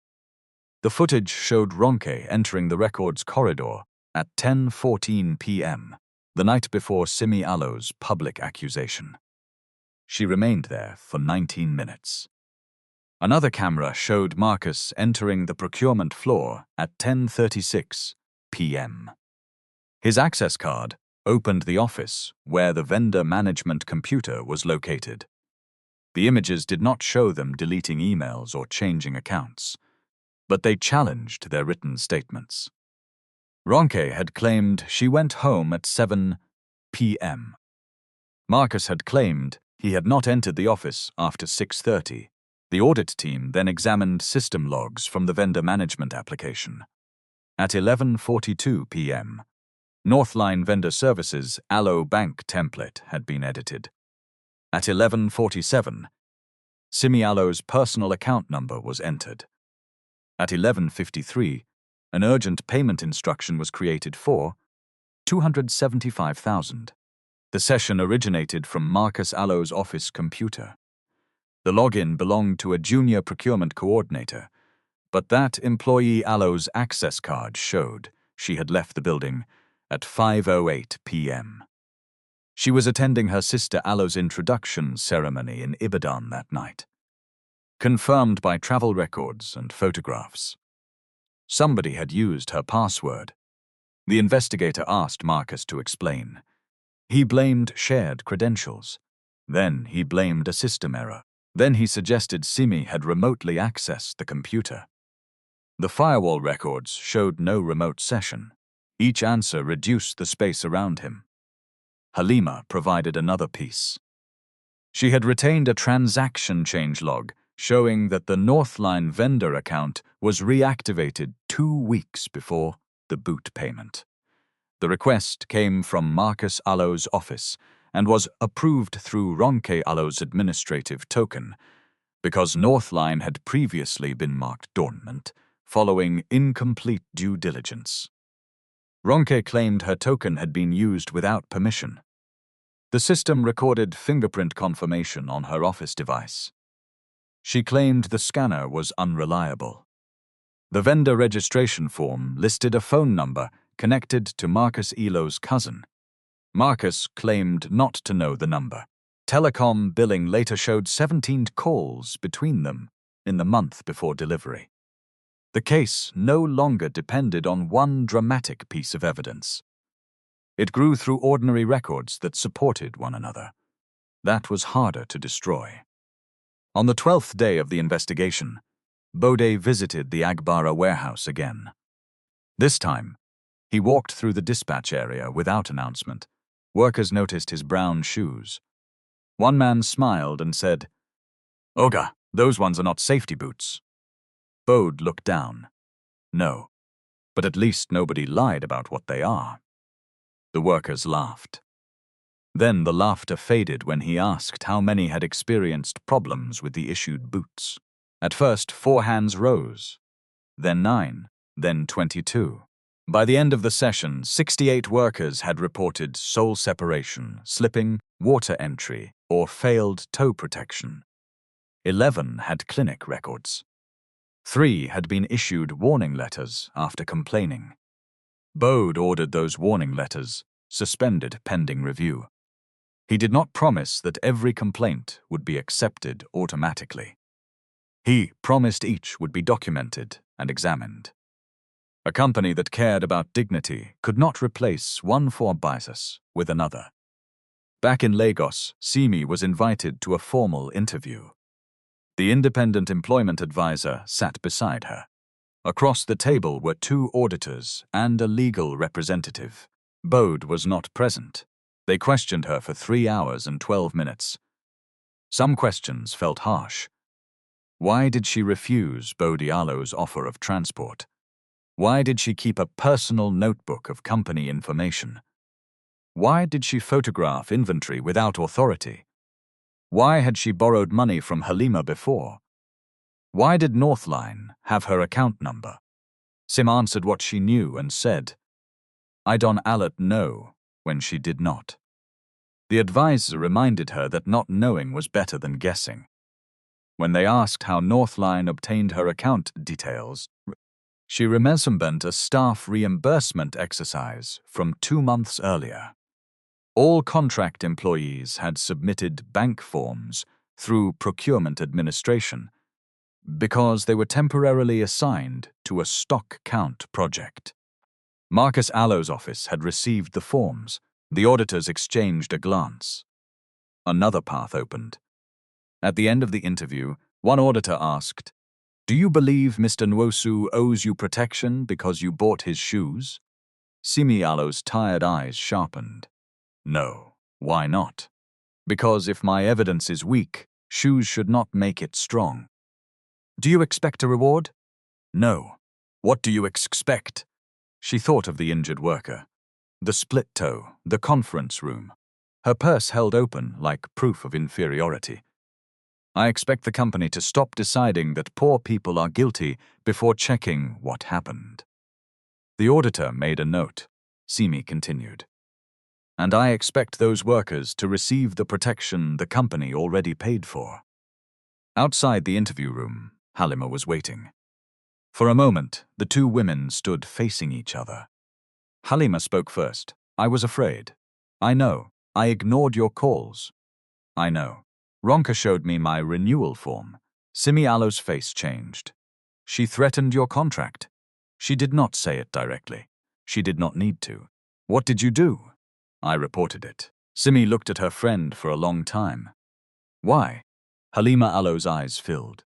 The footage showed Ronke entering the records corridor at 10:14 p.m., the night before Simi Alo's public accusation. She remained there for 19 minutes. Another camera showed Marcus entering the procurement floor at 10:36 p.m. His access card opened the office where the vendor management computer was located. The images did not show them deleting emails or changing accounts, but they challenged their written statements. Ronke had claimed she went home at 7 p.m. Marcus had claimed he had not entered the office after 6:30. The audit team then examined system logs from the vendor management application. At 11:42 p.m., Northline Vendor Services Alo Bank template had been edited. At 11:47, Simi Alo's personal account number was entered. At 11:53, an urgent payment instruction was created for $275,000. The session originated from Marcus Alo's office computer. The login belonged to a junior procurement coordinator, but that employee Alo's access card showed she had left the building at 5:08 p.m. She was attending her sister Alo's introduction ceremony in Ibadan that night. Confirmed by travel records and photographs. Somebody had used her password. The investigator asked Marcus to explain. He blamed shared credentials. Then he blamed a system error. Then he suggested Simi had remotely accessed the computer. The firewall records showed no remote session. Each answer reduced the space around him. Halima provided another piece. She had retained a transaction change log showing that the Northline vendor account was reactivated 2 weeks before the boot payment. The request came from Marcus Alo's office and was approved through Ronke Alo's administrative token because Northline had previously been marked dormant following incomplete due diligence. Ronke claimed her token had been used without permission. The system recorded fingerprint confirmation on her office device. She claimed the scanner was unreliable. The vendor registration form listed a phone number connected to Marcus Alo's cousin. Marcus claimed not to know the number. Telecom billing later showed 17 calls between them in the month before delivery. The case no longer depended on one dramatic piece of evidence. It grew through ordinary records that supported one another. That was harder to destroy. On the 12th day of the investigation, Bode visited the Agbara warehouse again. This time, he walked through the dispatch area without announcement. Workers noticed his brown shoes. One man smiled and said, "Oga, those ones are not safety boots." Bode looked down. No, but at least nobody lied about what they are. The workers laughed. Then the laughter faded when he asked how many had experienced problems with the issued boots. At first, 4 hands rose, then 9, then 22. By the end of the session, 68 workers had reported sole separation, slipping, water entry, or failed toe protection. 11 had clinic records. 3 had been issued warning letters after complaining. Bode ordered those warning letters suspended pending review. He did not promise that every complaint would be accepted automatically. He promised each would be documented and examined. A company that cared about dignity could not replace one form of bias with another. Back in Lagos, Simi was invited to a formal interview. The independent employment advisor sat beside her. Across the table were 2 auditors and a legal representative. Bode was not present. They questioned her for 3 hours and 12 minutes. Some questions felt harsh. Why did she refuse Bodialo's offer of transport? Why did she keep a personal notebook of company information? Why did she photograph inventory without authority? Why had she borrowed money from Halima before? Why did Northline have her account number? Sim answered what she knew and said, "I don't know," when she did not. The advisor reminded her that not knowing was better than guessing. When they asked how Northline obtained her account details, she remembered a staff reimbursement exercise from 2 months earlier. All contract employees had submitted bank forms through procurement administration because they were temporarily assigned to a stock count project. Marcus Allow's office had received the forms. The auditors exchanged a glance. Another path opened. At the end of the interview, one auditor asked, "Do you believe Mr. Nwosu owes you protection because you bought his shoes?" Simi Alow's tired eyes sharpened. "No. Why not? Because if my evidence is weak, shoes should not make it strong." "Do you expect a reward?" "No. What do you expect?" She thought of the injured worker, the split toe, the conference room. Her purse held open like proof of inferiority. "I expect the company to stop deciding that poor people are guilty before checking what happened." The auditor made a note. Simi continued. "And I expect those workers to receive the protection the company already paid for." Outside the interview room, Halima was waiting. For a moment, the 2 women stood facing each other. Halima spoke first. "I was afraid. I know. I ignored your calls. I know. Ronka showed me my renewal form." Simi Alow's face changed. "She threatened your contract." "She did not say it directly. She did not need to." "What did you do?" "I reported it." Simi looked at her friend for a long time. "Why?" Halima Alow's eyes filled.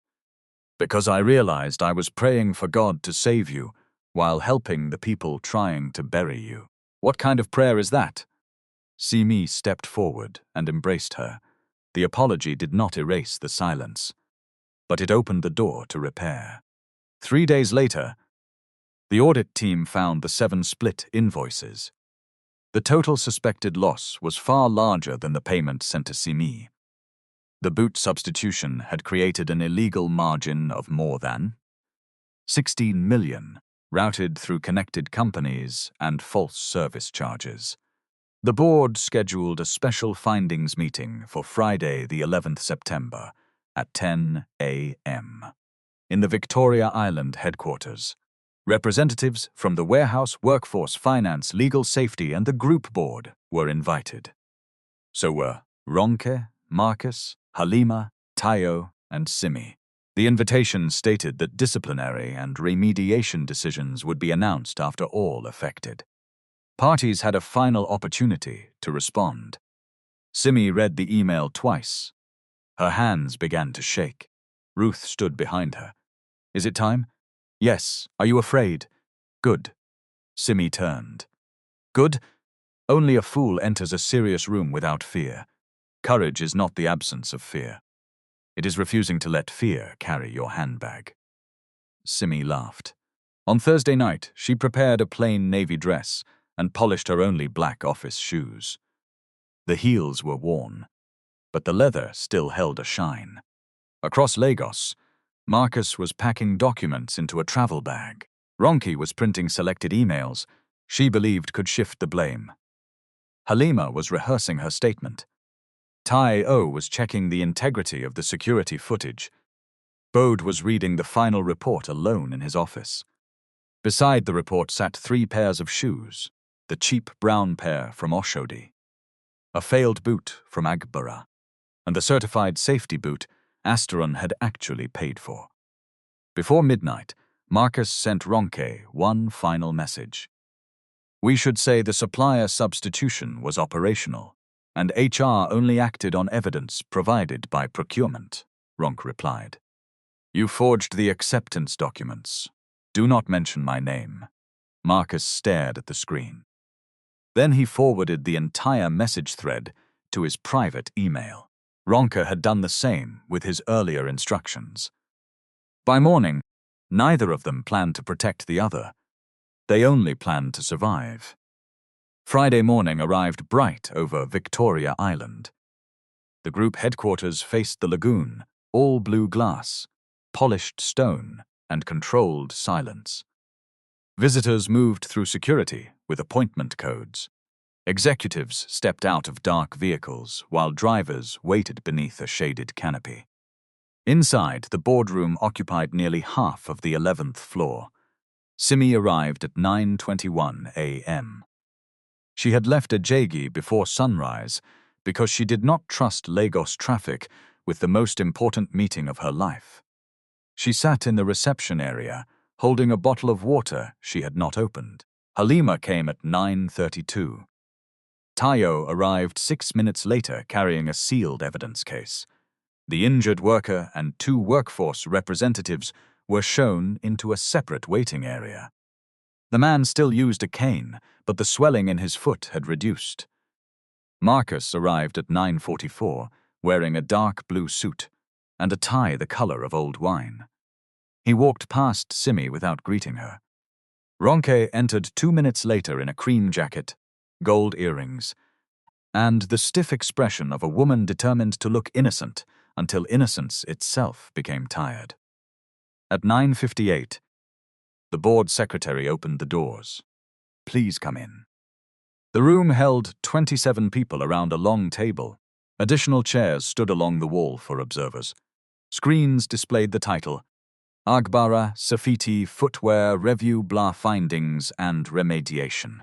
"Because I realized I was praying for God to save you while helping the people trying to bury you." "What kind of prayer is that?" Simi stepped forward and embraced her. The apology did not erase the silence, but it opened the door to repair. 3 days later, the audit team found the 7 split invoices. The total suspected loss was far larger than the payment sent to Simi. The boot substitution had created an illegal margin of more than 16 million, routed through connected companies and false service charges. The board scheduled a special findings meeting for Friday, the 11th September, at 10 a.m. in the Victoria Island headquarters. Representatives from the warehouse, workforce, finance, legal safety, and the group board were invited. So were Ronke, Marcus, Halima, Tayo, and Simi. The invitation stated that disciplinary and remediation decisions would be announced after all affected. Parties had a final opportunity to respond. Simi read the email twice. Her hands began to shake. Ruth stood behind her. "Is it time?" "Yes. Are you afraid?" "Good." Simi turned. "Good? Only a fool enters a serious room without fear. Courage is not the absence of fear. It is refusing to let fear carry your handbag." Simi laughed. On Thursday night, she prepared a plain navy dress and polished her only black office shoes. The heels were worn, but the leather still held a shine. Across Lagos, Marcus was packing documents into a travel bag. Ronke was printing selected emails she believed could shift the blame. Halima was rehearsing her statement. Tai O was checking the integrity of the security footage. Bode was reading the final report alone in his office. Beside the report sat 3 pairs of shoes, the cheap brown pair from Oshodi, a failed boot from Agbara, and the certified safety boot Asteron had actually paid for. Before midnight, Marcus sent Ronke one final message. We should say the supplier substitution was operational, and HR only acted on evidence provided by procurement, Ronke replied. You forged the acceptance documents. Do not mention my name. Marcus stared at the screen. Then he forwarded the entire message thread to his private email. Ronke had done the same with his earlier instructions. By morning, neither of them planned to protect the other. They only planned to survive. Friday morning arrived bright over Victoria Island. The group headquarters faced the lagoon, all blue glass, polished stone, and controlled silence. Visitors moved through security with appointment codes. Executives stepped out of dark vehicles while drivers waited beneath a shaded canopy. Inside, the boardroom occupied nearly half of the 11th floor. Simi arrived at 9:21 a.m. She had left Ajegi before sunrise because she did not trust Lagos traffic with the most important meeting of her life. She sat in the reception area, holding a bottle of water she had not opened. Halima came at 9:32. Tayo arrived 6 minutes later carrying a sealed evidence case. The injured worker and 2 workforce representatives were shown into a separate waiting area. The man still used a cane, but the swelling in his foot had reduced. Marcus arrived at 9:44, wearing a dark blue suit and a tie the color of old wine. He walked past Simi without greeting her. Ronke entered 2 minutes later in a cream jacket, gold earrings, and the stiff expression of a woman determined to look innocent until innocence itself became tired. At 9:58, the board secretary opened the doors. Please come in. The room held 27 people around a long table. Additional chairs stood along the wall for observers. Screens displayed the title, Agbara, Safety-footwear, Review, Blah Findings, and Remediation.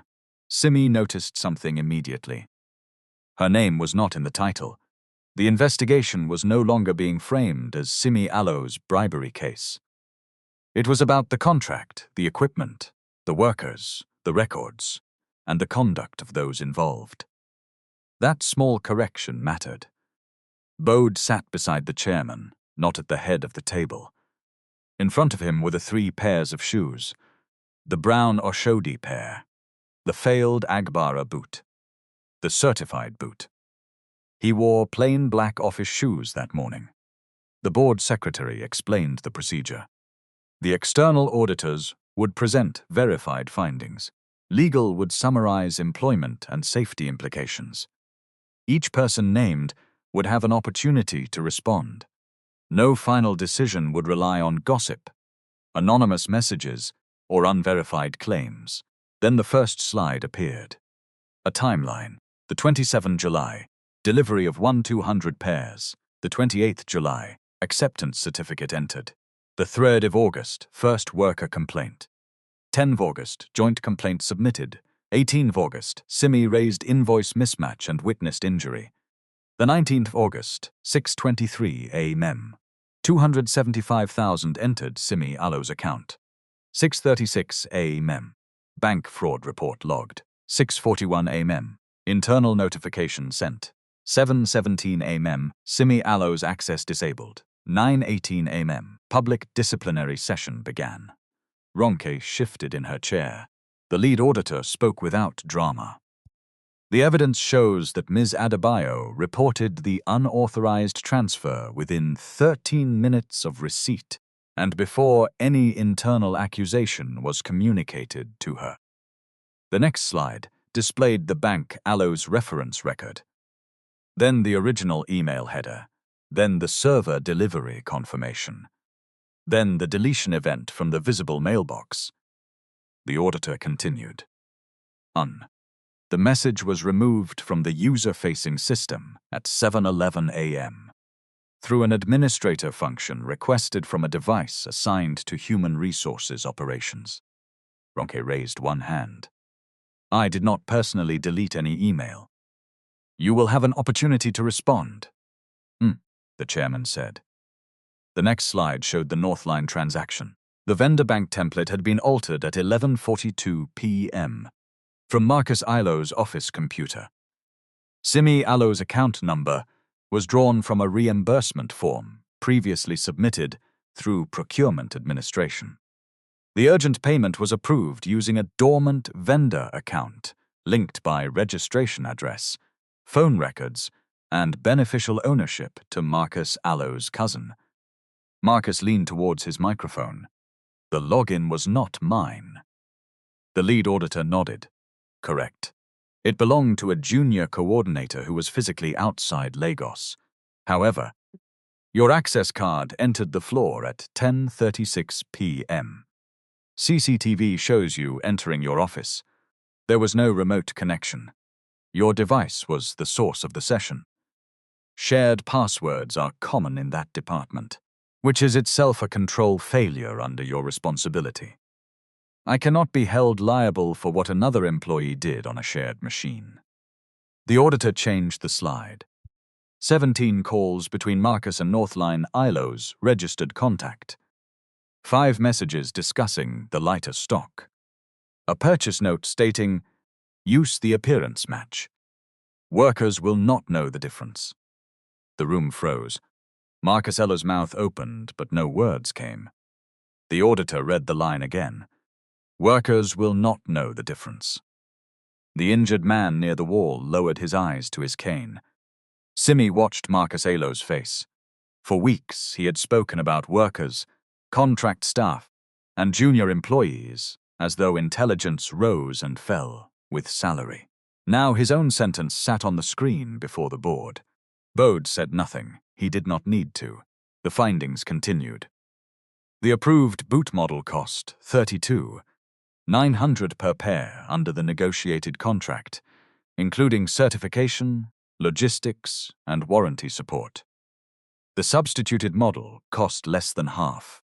Simi noticed something immediately. Her name was not in the title. The investigation was no longer being framed as Simi Alo's bribery case. It was about the contract, the equipment, the workers, the records, and the conduct of those involved. That small correction mattered. Bode sat beside the chairman, not at the head of the table. In front of him were the 3 pairs of shoes, the brown Oshodi pair, the failed Agbara boot, the certified boot. He wore plain black office shoes that morning. The board secretary explained the procedure. The external auditors would present verified findings. Legal would summarize employment and safety implications. Each person named would have an opportunity to respond. No final decision would rely on gossip, anonymous messages, or unverified claims. Then the first slide appeared. A timeline. The 27th July, delivery of 1,200 pairs. The 28th July, acceptance certificate entered. The 3rd of August, first worker complaint. 10th of August, joint complaint submitted. 18th of August, Simi raised invoice mismatch and witnessed injury. The 19th of August, 6:23 a.m. 275,000 entered Simi Alo's account. 6:36 a.m. Bank fraud report logged. 6:41 a.m. Internal notification sent. 7:17 a.m. Simi Alo's access disabled. 9:18 a.m. Public disciplinary session began. Ronke shifted in her chair. The lead auditor spoke without drama. The evidence shows that Ms. Adebayo reported the unauthorized transfer within 13 minutes of receipt and before any internal accusation was communicated to her. The next slide displayed the bank Alo's reference record, then the original email header, then the server delivery confirmation, then the deletion event from the visible mailbox. The auditor continued. The message was removed from the user-facing system at 7:11 a.m. through an administrator function requested from a device assigned to Human Resources Operations. Ronke raised one hand. I did not personally delete any email. You will have an opportunity to respond. The chairman said. The next slide showed the Northline transaction. The vendor bank template had been altered at 11:42 p.m. from Marcus Ilo's office computer. Simi Adebayo's account number was drawn from a reimbursement form previously submitted through procurement administration. The urgent payment was approved using a dormant vendor account linked by registration address, phone records, and beneficial ownership to Marcus Ilo's cousin. Marcus leaned towards his microphone. The login was not mine. The lead auditor nodded. Correct. It belonged to a junior coordinator who was physically outside Lagos. However, your access card entered the floor at 10:36 p.m. CCTV shows you entering your office. There was no remote connection. Your device was the source of the session. Shared passwords are common in that department, which is itself a control failure under your responsibility. I cannot be held liable for what another employee did on a shared machine. The auditor changed the slide. 17 calls between Marcus and Northline Ilo's registered contact. 5 messages discussing the lighter stock. A purchase note stating, use the appearance match. Workers will not know the difference. The room froze. Marcus Ilo's mouth opened, but no words came. The auditor read the line again. Workers will not know the difference. The injured man near the wall lowered his eyes to his cane. Simi watched Marcus Ilo's face. For weeks, he had spoken about workers, contract staff, and junior employees as though intelligence rose and fell with salary. Now his own sentence sat on the screen before the board. Bode said nothing. He did not need to. The findings continued. The approved boot model cost $32,900 per pair under the negotiated contract, including certification, logistics, and warranty support. The substituted model cost less than half.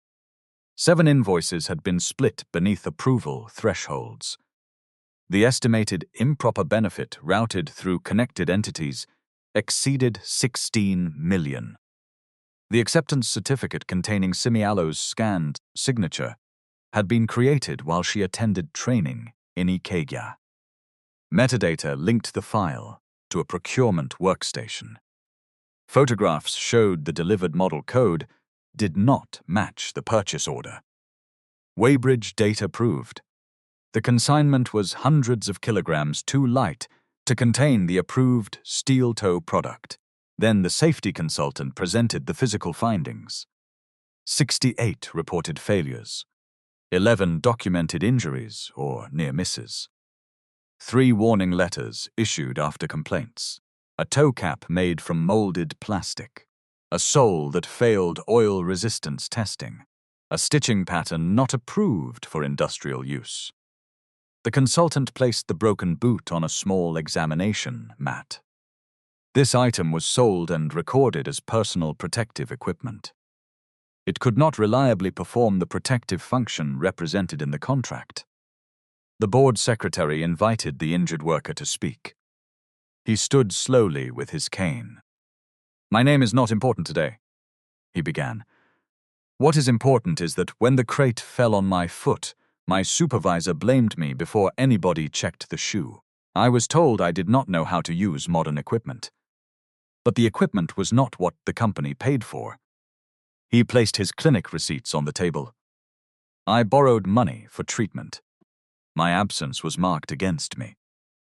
7 invoices had been split beneath approval thresholds. The estimated improper benefit routed through connected entities exceeded 16 million. The acceptance certificate containing Simi Adebayo's scanned signature had been created while she attended training in Ikeja. Metadata linked the file to a procurement workstation. Photographs showed the delivered model code did not match the purchase order. Weighbridge data proved the consignment was hundreds of kilograms too light to contain the approved steel toe product. Then the safety consultant presented the physical findings. 68 reported failures, 11 documented injuries or near misses, 3 warning letters issued after complaints, a toe cap made from molded plastic, a sole that failed oil resistance testing, a stitching pattern not approved for industrial use. The consultant placed the broken boot on a small examination mat. This item was sold and recorded as personal protective equipment. It could not reliably perform the protective function represented in the contract. The board secretary invited the injured worker to speak. He stood slowly with his cane. My name is not important today, he began. What is important is that when the crate fell on my foot, my supervisor blamed me before anybody checked the shoe. I was told I did not know how to use modern equipment. But the equipment was not what the company paid for. He placed his clinic receipts on the table. I borrowed money for treatment. My absence was marked against me.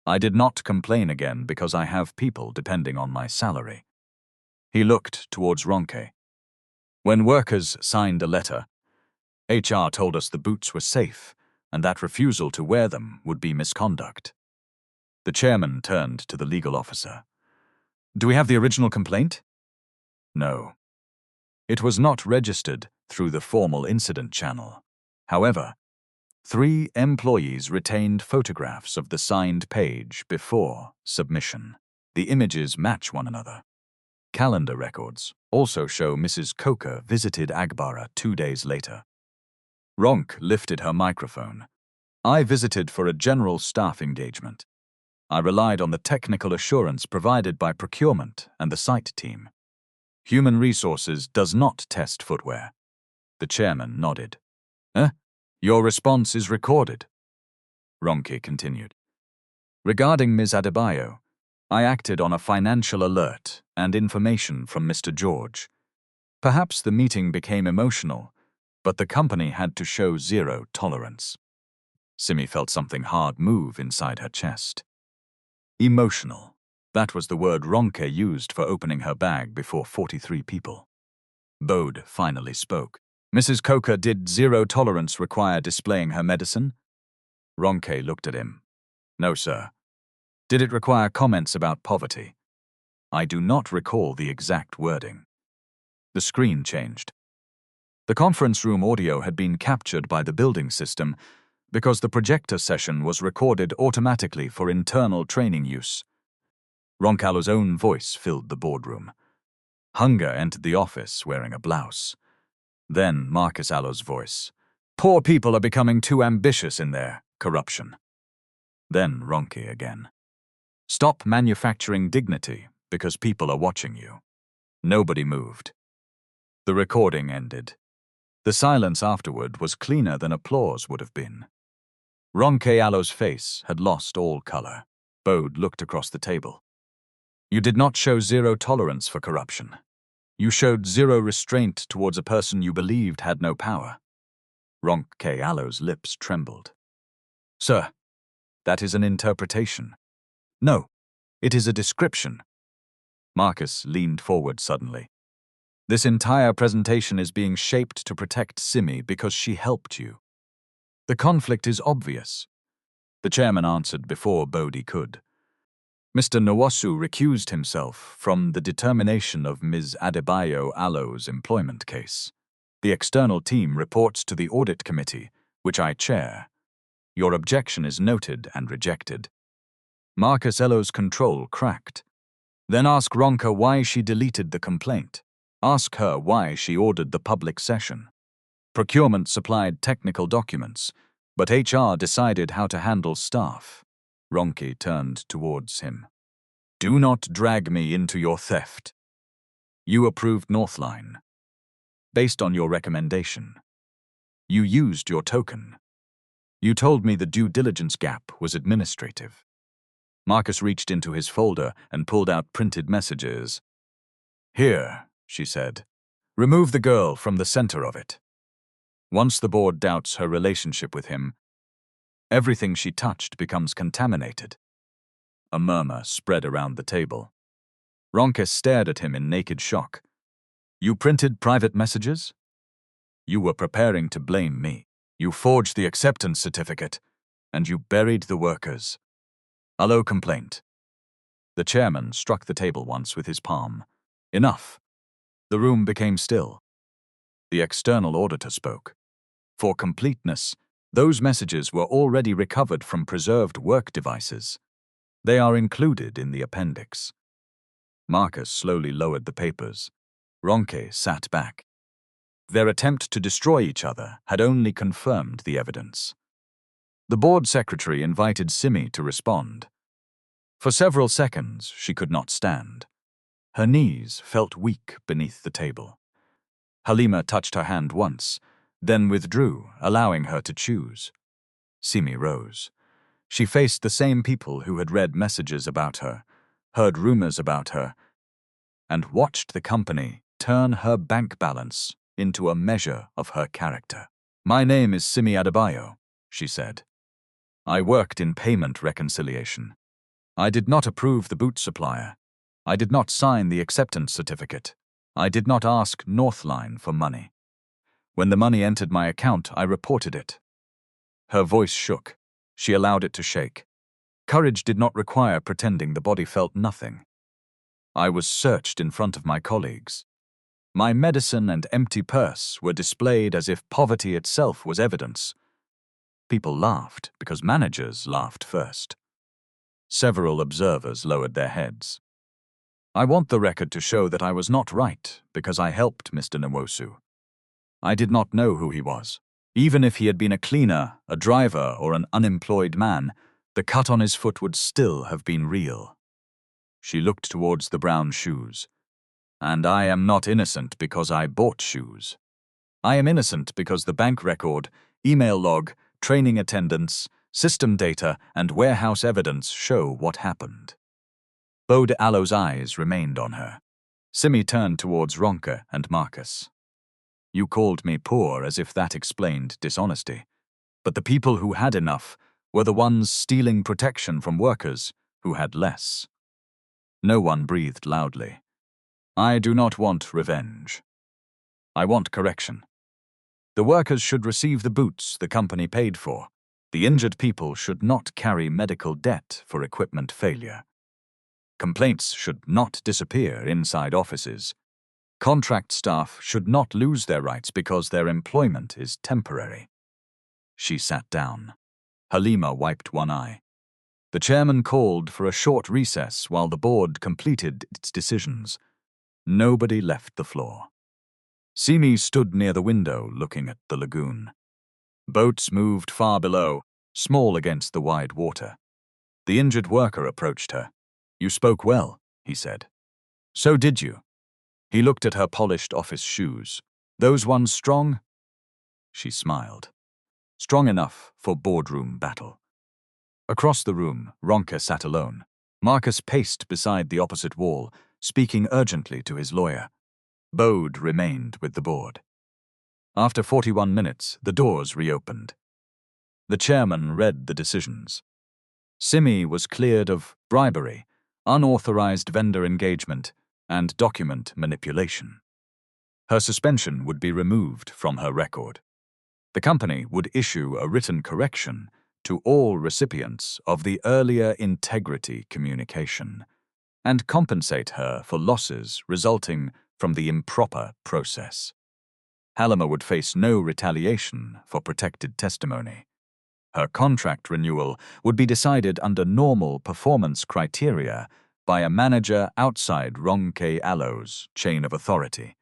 I did not complain again because I have people depending on my salary. He looked towards Ronke. When workers signed a letter, HR told us the boots were safe and that refusal to wear them would be misconduct. The chairman turned to the legal officer. Do we have the original complaint? No. It was not registered through the formal incident channel. However, 3 employees retained photographs of the signed page before submission. The images match one another. Calendar records also show Mrs. Coker visited Agbara 2 days later. Ronk lifted her microphone. I visited for a general staff engagement. I relied on the technical assurance provided by procurement and the site team. Human Resources does not test footwear. The chairman nodded. Your response is recorded. Ronke continued. Regarding Ms. Adebayo, I acted on a financial alert and information from Mr. George. Perhaps the meeting became emotional, but the company had to show zero tolerance. Simi felt something hard move inside her chest. Emotional. That was the word Ronke used for opening her bag before 43 people. Bode finally spoke. Mrs. Coker, did zero tolerance require displaying her medicine? Ronke looked at him. No, sir. Did it require comments about poverty? I do not recall the exact wording. The screen changed. The conference room audio had been captured by the building system because the projector session was recorded automatically for internal training use. Roncallo's own voice filled the boardroom. Hunger entered the office wearing a blouse. Then Marcus Allo's voice. Poor people are becoming too ambitious in their corruption. Then Ronke again. Stop manufacturing dignity because people are watching you. Nobody moved. The recording ended. The silence afterward was cleaner than applause would have been. Ronke Allo's face had lost all color. Bode looked across the table. You did not show zero tolerance for corruption. You showed zero restraint towards a person you believed had no power. Ronke Allo's lips trembled. Sir, that is an interpretation. No, it is a description. Marcus leaned forward suddenly. This entire presentation is being shaped to protect Simi because she helped you. The conflict is obvious. The chairman answered before Bode could. Mr. Nwasu recused himself from the determination of Ms. Adebayo Allo's employment case. The external team reports to the audit committee, which I chair. Your objection is noted and rejected. Marcus Allo's control cracked. Then ask Ronke why she deleted the complaint. Ask her why she ordered the public session. Procurement supplied technical documents, but HR decided how to handle staff. Ronke turned towards him. Do not drag me into your theft. You approved Northline. Based on your recommendation. You used your token. You told me the due diligence gap was administrative. Marcus reached into his folder and pulled out printed messages. Here, she said. Remove the girl from the center of it. Once the board doubts her relationship with him, everything she touched becomes contaminated. A murmur spread around the table. Ronke stared at him in naked shock. You printed private messages? You were preparing to blame me. You forged the acceptance certificate, and you buried the workers. Allo complaint. The chairman struck the table once with his palm. Enough. The room became still. The external auditor spoke. For completeness, those messages were already recovered from preserved work devices. They are included in the appendix. Marcus slowly lowered the papers. Ronke sat back. Their attempt to destroy each other had only confirmed the evidence. The board secretary invited Simi to respond. For several seconds, she could not stand. Her knees felt weak beneath the table. Halima touched her hand once, then withdrew, allowing her to choose. Simi rose. She faced the same people who had read messages about her, heard rumors about her, and watched the company turn her bank balance into a measure of her character. My name is Simi Adebayo, she said. I worked in payment reconciliation. I did not approve the boot supplier. I did not sign the acceptance certificate. I did not ask Northline for money. When the money entered my account, I reported it. Her voice shook. She allowed it to shake. Courage did not require pretending the body felt nothing. I was searched in front of my colleagues. My medicine and empty purse were displayed as if poverty itself was evidence. People laughed because managers laughed first. Several observers lowered their heads. I want the record to show that I was not right because I helped Mr. Nwosu. I did not know who he was. Even if he had been a cleaner, a driver, or an unemployed man, the cut on his foot would still have been real. She looked towards the brown shoes. And I am not innocent because I bought shoes. I am innocent because the bank record, email log, training attendance, system data, and warehouse evidence show what happened. Bode Alo's eyes remained on her. Simi turned towards Ronke and Marcus. You called me poor as if that explained dishonesty. But the people who had enough were the ones stealing protection from workers who had less. No one breathed loudly. I do not want revenge. I want correction. The workers should receive the boots the company paid for. The injured people should not carry medical debt for equipment failure. Complaints should not disappear inside offices. Contract staff should not lose their rights because their employment is temporary. She sat down. Halima wiped one eye. The chairman called for a short recess while the board completed its decisions. Nobody left the floor. Simi stood near the window looking at the lagoon. Boats moved far below, small against the wide water. The injured worker approached her. You spoke well, he said. So did you. He looked at her polished office shoes. Those ones strong? She smiled. Strong enough for boardroom battle. Across the room, Ronke sat alone. Marcus paced beside the opposite wall, speaking urgently to his lawyer. Bode remained with the board. After 41 minutes, the doors reopened. The chairman read the decisions. Simi was cleared of bribery, unauthorized vendor engagement, and document manipulation. Her suspension would be removed from her record. The company would issue a written correction to all recipients of the earlier integrity communication and compensate her for losses resulting from the improper process. Halima would face no retaliation for protected testimony. Her contract renewal would be decided under normal performance criteria by a manager outside Ronke Alo's chain of authority.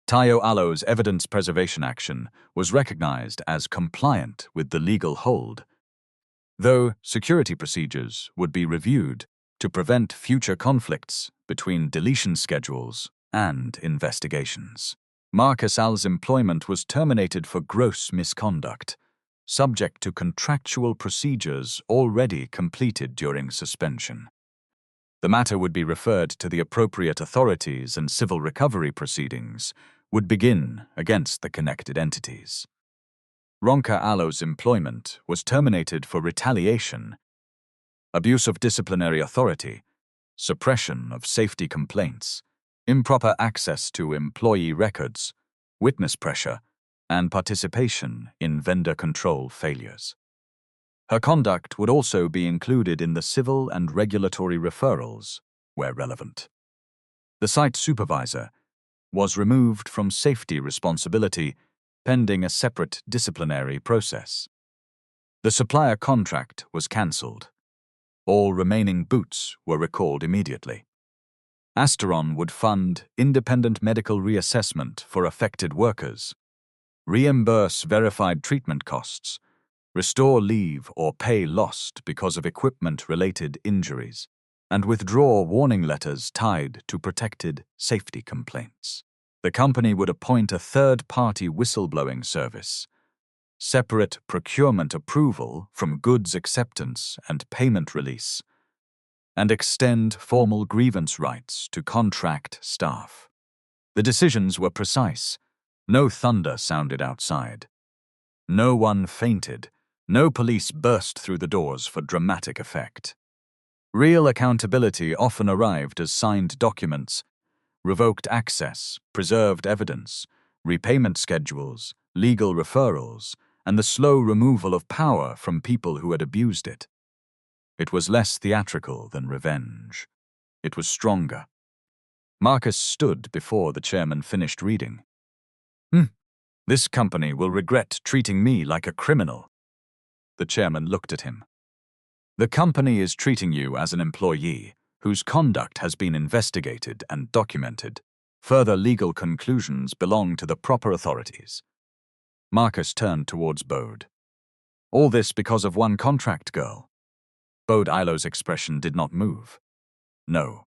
Tayo Alo's evidence preservation action was recognized as compliant with the legal hold, though security procedures would be reviewed to prevent future conflicts between deletion schedules and investigations. Marcus Al's employment was terminated for gross misconduct, subject to contractual procedures already completed during suspension. The matter would be referred to the appropriate authorities and civil recovery proceedings would begin against the connected entities. Ronke Alo's employment was terminated for retaliation, abuse of disciplinary authority, suppression of safety complaints, improper access to employee records, witness pressure, and participation in vendor control failures. Her conduct would also be included in the civil and regulatory referrals, where relevant. The site supervisor was removed from safety responsibility pending a separate disciplinary process. The supplier contract was cancelled. All remaining boots were recalled immediately. Asteron would fund independent medical reassessment for affected workers, reimburse verified treatment costs, restore leave or pay lost because of equipment-related injuries, and withdraw warning letters tied to protected safety complaints. The company would appoint a third-party whistleblowing service, separate procurement approval from goods acceptance and payment release, and extend formal grievance rights to contract staff. The decisions were precise. No thunder sounded outside. No one fainted. No police burst through the doors for dramatic effect. Real accountability often arrived as signed documents, revoked access, preserved evidence, repayment schedules, legal referrals, and the slow removal of power from people who had abused it. It was less theatrical than revenge. It was stronger. Marcus stood before the chairman finished reading. This company will regret treating me like a criminal. The chairman looked at him. The company is treating you as an employee whose conduct has been investigated and documented. Further legal conclusions belong to the proper authorities. Marcus turned towards Bode. All this because of one contract girl. Bode Ilo's expression did not move. No.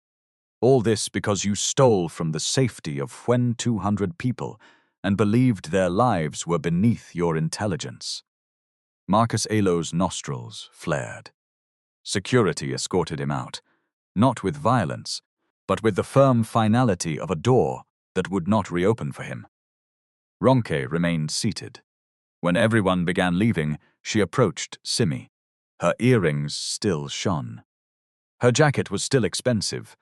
All this because you stole from the safety of 200 people and believed their lives were beneath your intelligence. Marcus Ilo's nostrils flared. Security escorted him out, not with violence, but with the firm finality of a door that would not reopen for him. Ronke remained seated. When everyone began leaving, she approached Simi. Her earrings still shone. Her jacket was still expensive,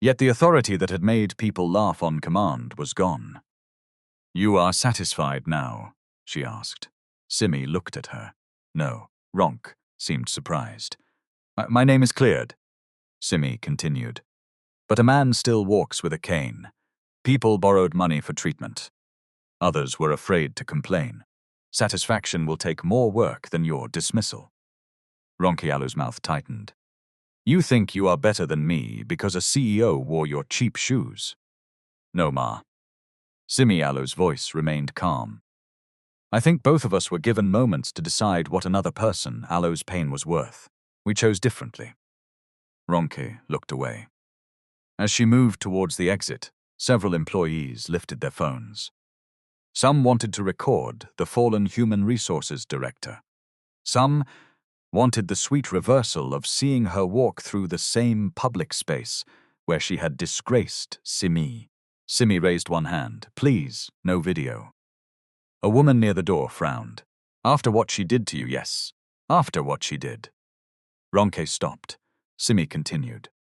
yet the authority that had made people laugh on command was gone. "You are satisfied now?" she asked. Simi looked at her. No, Ronk seemed surprised. My name is cleared," Simi continued. "But a man still walks with a cane. People borrowed money for treatment. Others were afraid to complain. Satisfaction will take more work than your dismissal." Ronkialu's mouth tightened. "You think you are better than me because a CEO wore your cheap shoes?" "No, Ma." Simi Alu's voice remained calm. "I think both of us were given moments to decide what another person Alu's pain was worth. We chose differently." Ronke looked away. As she moved towards the exit, several employees lifted their phones. Some wanted to record the fallen human resources director. Some wanted the sweet reversal of seeing her walk through the same public space where she had disgraced Simi. Simi raised one hand. "Please, no video." A woman near the door frowned. "After what she did to you, yes. After what she did." Ronke stopped. Simi continued.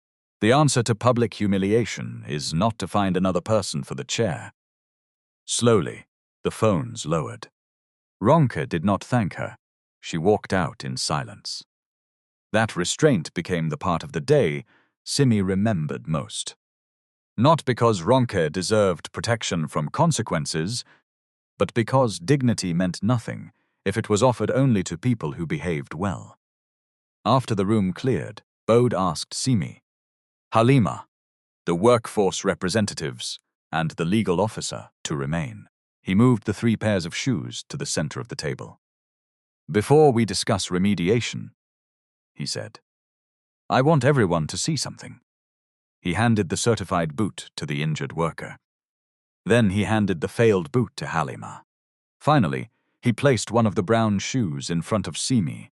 "The answer to public humiliation is not to find another person for the chair." Slowly, the phones lowered. Ronke did not thank her. She walked out in silence. That restraint became the part of the day Simi remembered most. Not because Ronke deserved protection from consequences, but because dignity meant nothing if it was offered only to people who behaved well. After the room cleared, Bode asked Simi, "Halima, the workforce representatives, and the legal officer to remain." He moved the 3 pairs of shoes to the center of the table. "Before we discuss remediation," he said, "I want everyone to see something." He handed the certified boot to the injured worker. Then he handed the failed boot to Halima. Finally, he placed one of the brown shoes in front of Simi.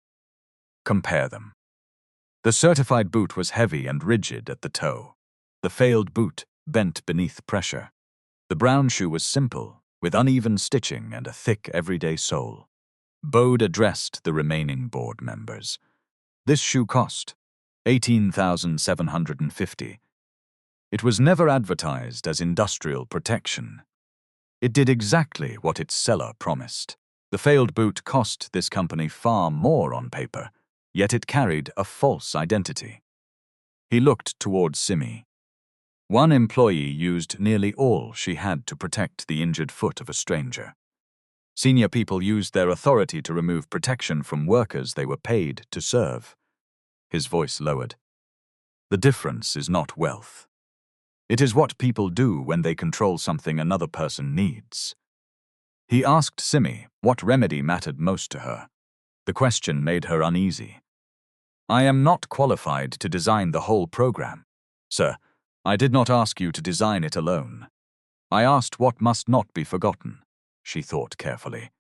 "Compare them." The certified boot was heavy and rigid at the toe. The failed boot bent beneath pressure. The brown shoe was simple, with uneven stitching and a thick everyday sole. Bode addressed the remaining board members. "This shoe cost $18,750. It was never advertised as industrial protection. It did exactly what its seller promised. The failed boot cost this company far more on paper, yet it carried a false identity." He looked towards Simi. One employee used nearly all she had to protect the injured foot of a stranger. Senior people used their authority to remove protection from workers they were paid to serve. His voice lowered. "The difference is not wealth. It is what people do when they control something another person needs." He asked Simi what remedy mattered most to her. The question made her uneasy. "I am not qualified to design the whole program. Sir, I did not ask you to design it alone. I asked what must not be forgotten." She thought carefully.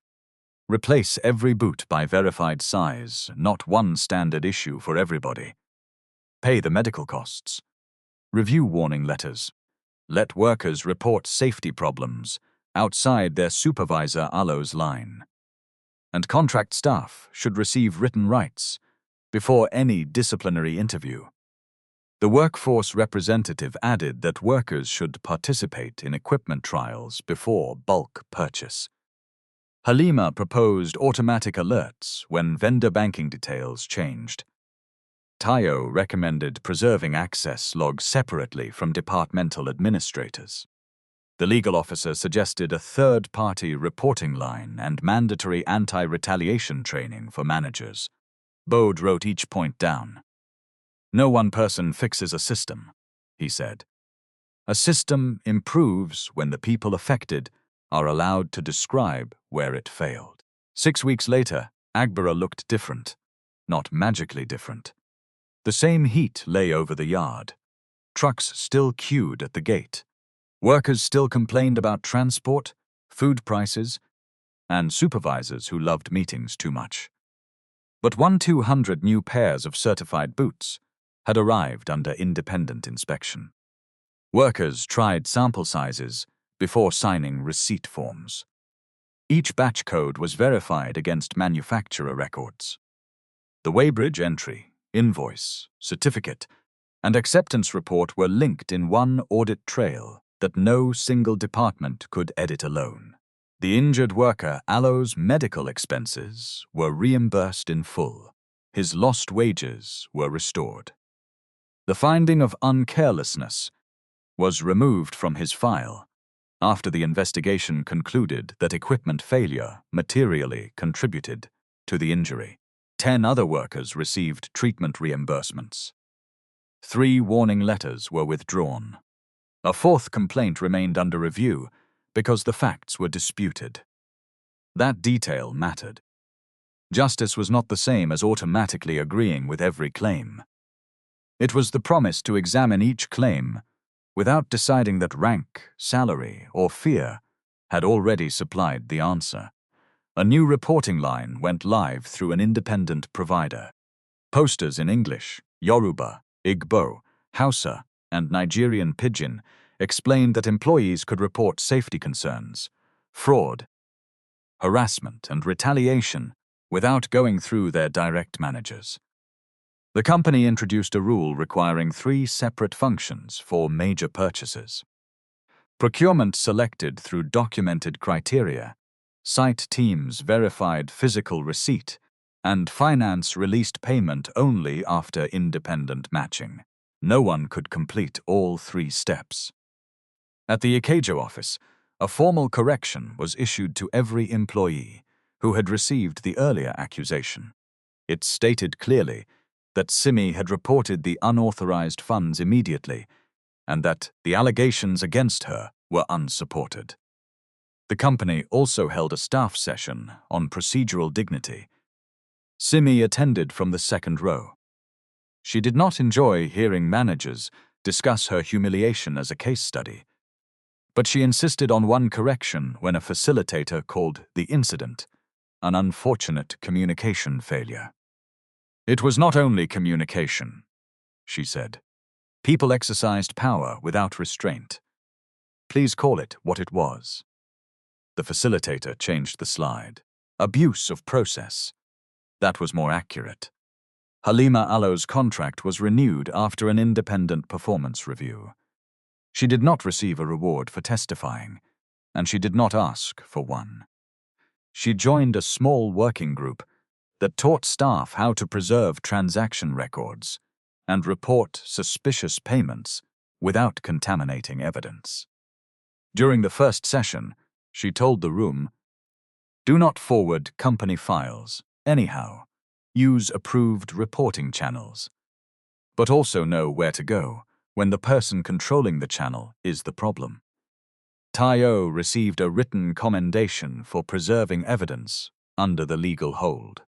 "Replace every boot by verified size, not one standard issue for everybody. Pay the medical costs. Review warning letters. Let workers report safety problems outside their supervisor Alo's line. And contract staff should receive written rights before any disciplinary interview." The workforce representative added that workers should participate in equipment trials before bulk purchase. Halima proposed automatic alerts when vendor banking details changed. Tayo recommended preserving access logs separately from departmental administrators. The legal officer suggested a third-party reporting line and mandatory anti-retaliation training for managers. Bode wrote each point down. "No one person fixes a system," he said. "A system improves when the people affected are allowed to describe where it failed." 6 weeks later, Agbara looked different, not magically different. The same heat lay over the yard. Trucks still queued at the gate. Workers still complained about transport, food prices, and supervisors who loved meetings too much. But 200 new pairs of certified boots had arrived under independent inspection. Workers tried sample sizes before signing receipt forms. Each batch code was verified against manufacturer records. The weighbridge entry, invoice, certificate, and acceptance report were linked in one audit trail that no single department could edit alone. The injured worker Alo's medical expenses were reimbursed in full. His lost wages were restored. The finding of uncarelessness was removed from his file after the investigation concluded that equipment failure materially contributed to the injury. 10 other workers received treatment reimbursements. 3 warning letters were withdrawn. A 4th complaint remained under review because the facts were disputed. That detail mattered. Justice was not the same as automatically agreeing with every claim. It was the promise to examine each claim without deciding that rank, salary, or fear had already supplied the answer. A new reporting line went live through an independent provider. Posters in English, Yoruba, Igbo, Hausa, and Nigerian Pidgin explained that employees could report safety concerns, fraud, harassment, and retaliation without going through their direct managers. The company introduced a rule requiring 3 separate functions for major purchases. Procurement selected through documented criteria, site teams verified physical receipt, and finance released payment only after independent matching. No one could complete all 3 steps. At the Ikeja office, a formal correction was issued to every employee who had received the earlier accusation. It stated clearly that Simi had reported the unauthorized funds immediately and that the allegations against her were unsupported. The company also held a staff session on procedural dignity. Simi attended from the 2nd row. She did not enjoy hearing managers discuss her humiliation as a case study, but she insisted on one correction when a facilitator called the incident an unfortunate communication failure. "It was not only communication," she said. "People exercised power without restraint. Please call it what it was." The facilitator changed the slide. "Abuse of process." That was more accurate. Halima Alo's contract was renewed after an independent performance review. She did not receive a reward for testifying, and she did not ask for one. She joined a small working group that taught staff how to preserve transaction records and report suspicious payments without contaminating evidence. During the first session, she told the room, "Do not forward company files, anyhow. Use approved reporting channels. But also know where to go when the person controlling the channel is the problem." Tayo received a written commendation for preserving evidence under the legal hold.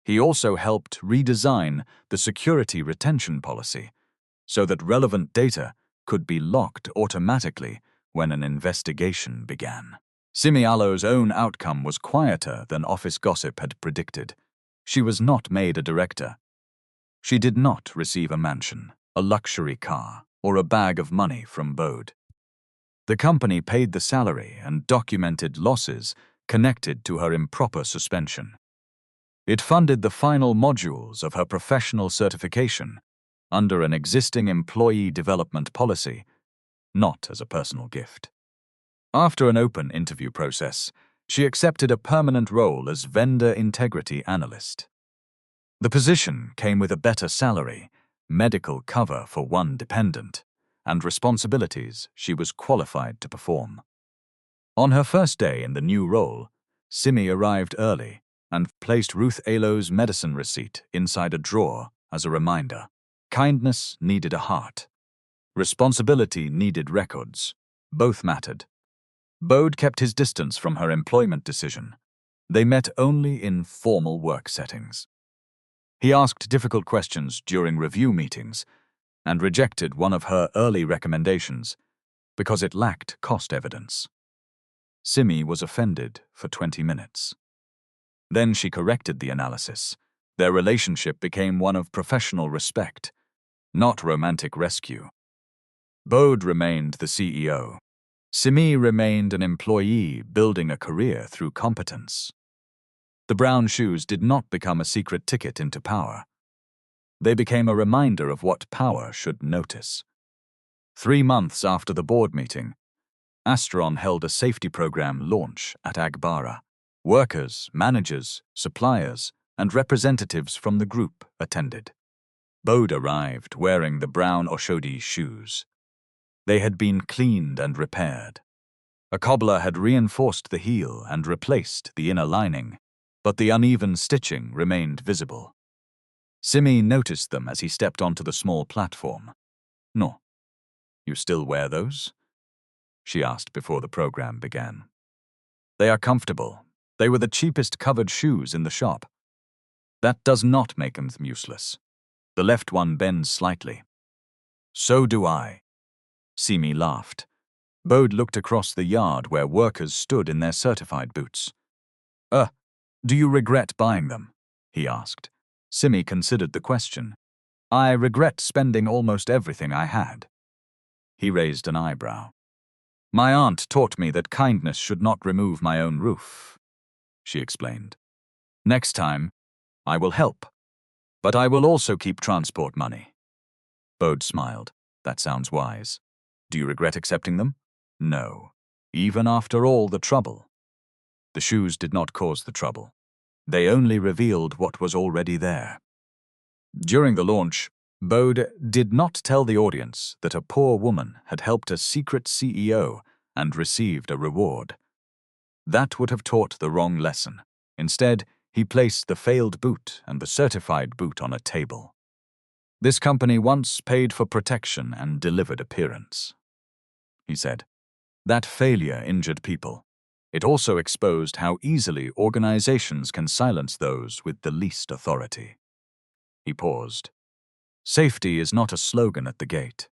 He also helped redesign the security retention policy so that relevant data could be locked automatically when an investigation began. Simi Alo's own outcome was quieter than office gossip had predicted. She was not made a director. She did not receive a mansion, a luxury car, or a bag of money from Bode. The company paid the salary and documented losses connected to her improper suspension. It funded the final modules of her professional certification under an existing employee development policy, not as a personal gift. After an open interview process, she accepted a permanent role as vendor integrity analyst. The position came with a better salary, medical cover for one dependent, and responsibilities she was qualified to perform. On her first day in the new role, Simi arrived early and placed Ruth Alo's medicine receipt inside a drawer as a reminder. Kindness needed a heart. Responsibility needed records. Both mattered. Bode kept his distance from her employment decision. They met only in formal work settings. He asked difficult questions during review meetings and rejected one of her early recommendations because it lacked cost evidence. Simi was offended for 20 minutes. Then she corrected the analysis. Their relationship became one of professional respect, not romantic rescue. Bode remained the CEO. Simi remained an employee building a career through competence. The brown shoes did not become a secret ticket into power. They became a reminder of what power should notice. 3 months after the board meeting, Astron held a safety program launch at Agbara. Workers, managers, suppliers, and representatives from the group attended. Bode arrived wearing the brown Oshodi shoes. They had been cleaned and repaired. A cobbler had reinforced the heel and replaced the inner lining, but the uneven stitching remained visible. Simi noticed them as he stepped onto the small platform. "No, you still wear those?" she asked before the program began. "They are comfortable. They were the cheapest covered shoes in the shop." "That does not make them useless." The left one bends slightly. "So do I." Simi laughed. Bode looked across the yard where workers stood in their certified boots. Do you regret buying them?" he asked. Simi considered the question. "I regret spending almost everything I had." He raised an eyebrow. "My aunt taught me that kindness should not remove my own roof," she explained. "Next time, I will help. But I will also keep transport money." Bode smiled. "That sounds wise. Do you regret accepting them?" "No. Even after all the trouble." The shoes did not cause the trouble. They only revealed what was already there. During the launch, Bode did not tell the audience that a poor woman had helped a secret CEO and received a reward. That would have taught the wrong lesson. Instead, he placed the failed boot and the certified boot on a table. "This company once paid for protection and delivered appearance," he said. "That failure injured people. It also exposed how easily organizations can silence those with the least authority." He paused. "Safety is not a slogan at the gate.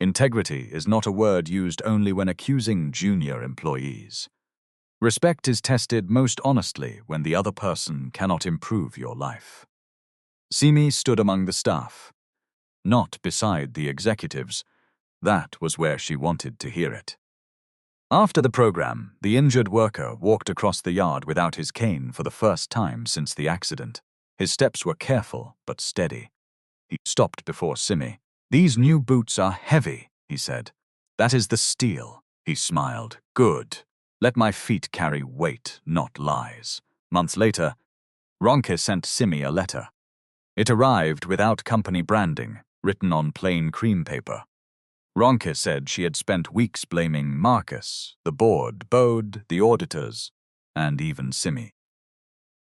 Integrity is not a word used only when accusing junior employees. Respect is tested most honestly when the other person cannot improve your life." Simi stood among the staff, not beside the executives. That was where she wanted to hear it. After the program, the injured worker walked across the yard without his cane for the first time since the accident. His steps were careful but steady. He stopped before Simi. "These new boots are heavy," he said. "That is the steel." He smiled. "Good. Let my feet carry weight, not lies." Months later, Ronke sent Simi a letter. It arrived without company branding, written on plain cream paper. Ronke said she had spent weeks blaming Marcus, the board, Bode, the auditors, and even Simi.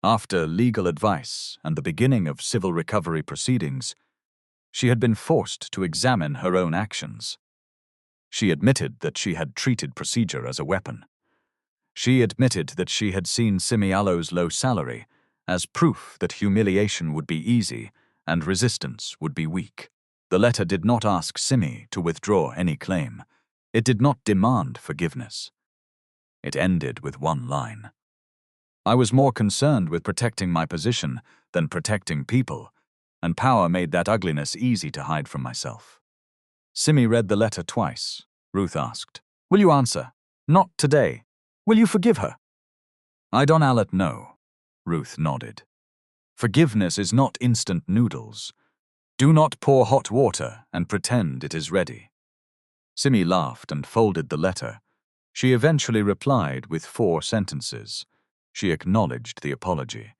After legal advice and the beginning of civil recovery proceedings, she had been forced to examine her own actions. She admitted that she had treated procedure as a weapon. She admitted that she had seen Simi Alo's low salary as proof that humiliation would be easy and resistance would be weak. The letter did not ask Simi to withdraw any claim. It did not demand forgiveness. It ended with one line. "I was more concerned with protecting my position than protecting people, and power made that ugliness easy to hide from myself." Simi read the letter twice. Ruth asked, "Will you answer?" "Not today. Will you forgive her?" "I don't know." Ruth nodded. "Forgiveness is not instant noodles. Do not pour hot water and pretend it is ready." Simi laughed and folded the letter. She eventually replied with 4 sentences. She acknowledged the apology.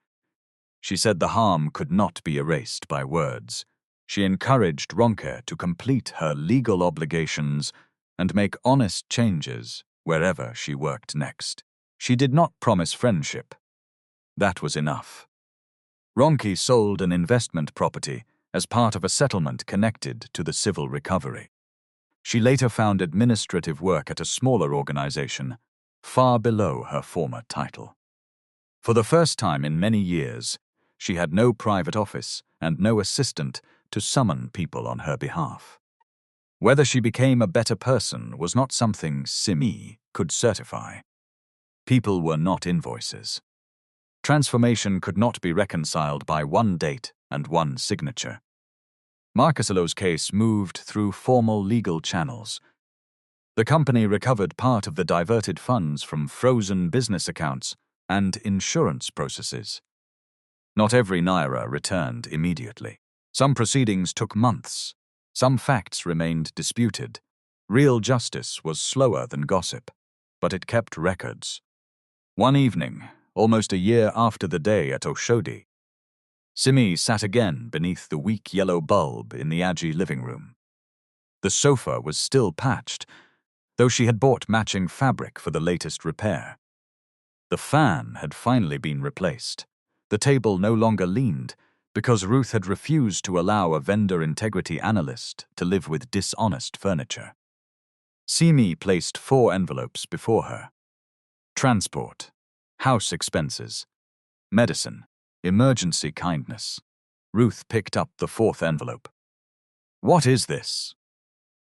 She said the harm could not be erased by words. She encouraged Ronke to complete her legal obligations and make honest changes wherever she worked next. She did not promise friendship. That was enough. Ronki sold an investment property as part of a settlement connected to the civil recovery. She later found administrative work at a smaller organization, far below her former title. For the first time in many years, she had no private office and no assistant to summon people on her behalf. Whether she became a better person was not something Simi could certify. People were not invoices. Transformation could not be reconciled by one date and one signature. Marcusolo's case moved through formal legal channels. The company recovered part of the diverted funds from frozen business accounts and insurance processes. Not every naira returned immediately. Some proceedings took months. Some facts remained disputed. Real justice was slower than gossip, but it kept records. One evening, almost a year after the day at Oshodi, Simi sat again beneath the weak yellow bulb in the Aji living room. The sofa was still patched, though she had bought matching fabric for the latest repair. The fan had finally been replaced. The table no longer leaned, because Ruth had refused to allow a vendor integrity analyst to live with dishonest furniture. Simi placed 4 envelopes before her. Transport, house expenses, medicine, emergency kindness. Ruth picked up the 4th envelope. What is this?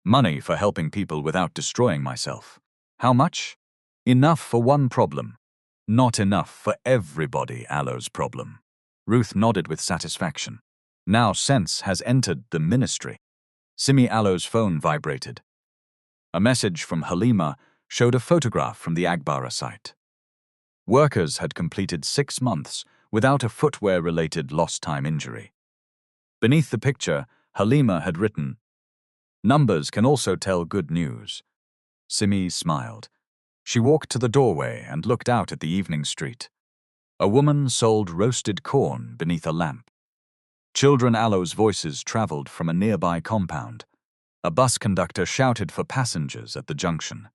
Money for helping people without destroying myself. How much? Enough for one problem. Not enough for everybody Aloe's problem. Ruth nodded with satisfaction. Now sense has entered the ministry. Simi Aloe's phone vibrated. A message from Halima showed a photograph from the Agbara site. Workers had completed 6 months without a footwear-related lost-time injury. Beneath the picture, Halima had written, "Numbers can also tell good news." Simi smiled. She walked to the doorway and looked out at the evening street. A woman sold roasted corn beneath a lamp. Children Aloe's voices traveled from a nearby compound. A bus conductor shouted for passengers at the junction.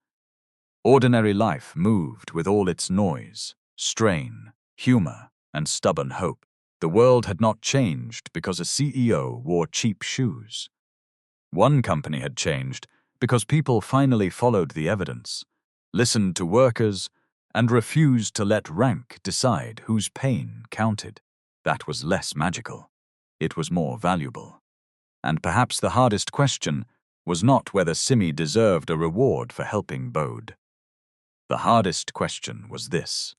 Ordinary life moved with all its noise, strain, humor, and stubborn hope. The world had not changed because a CEO wore cheap shoes. One company had changed because people finally followed the evidence, listened to workers, and refused to let rank decide whose pain counted. That was less magical. It was more valuable. And perhaps the hardest question was not whether Simi deserved a reward for helping Bode. The hardest question was this: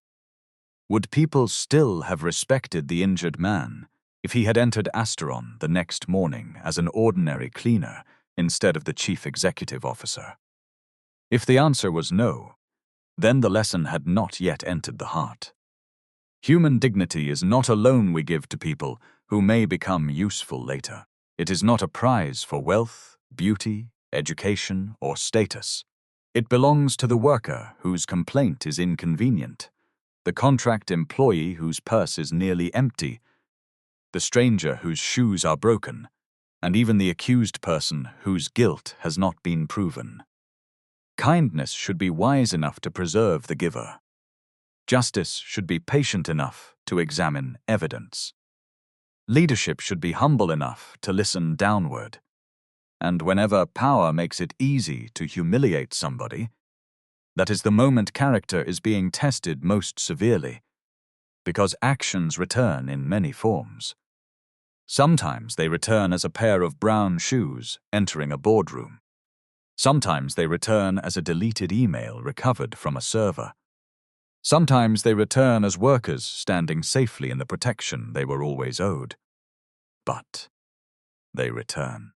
would people still have respected the injured man if he had entered Asteron the next morning as an ordinary cleaner instead of the chief executive officer? If the answer was no, then the lesson had not yet entered the heart. Human dignity is not a loan we give to people who may become useful later. It is not a prize for wealth, beauty, education, or status. It belongs to the worker whose complaint is inconvenient, the contract employee whose purse is nearly empty, the stranger whose shoes are broken, and even the accused person whose guilt has not been proven. Kindness should be wise enough to preserve the giver. Justice should be patient enough to examine evidence. Leadership should be humble enough to listen downward. And whenever power makes it easy to humiliate somebody, that is the moment character is being tested most severely, because actions return in many forms. Sometimes they return as a pair of brown shoes entering a boardroom. Sometimes they return as a deleted email recovered from a server. Sometimes they return as workers standing safely in the protection they were always owed. But they return.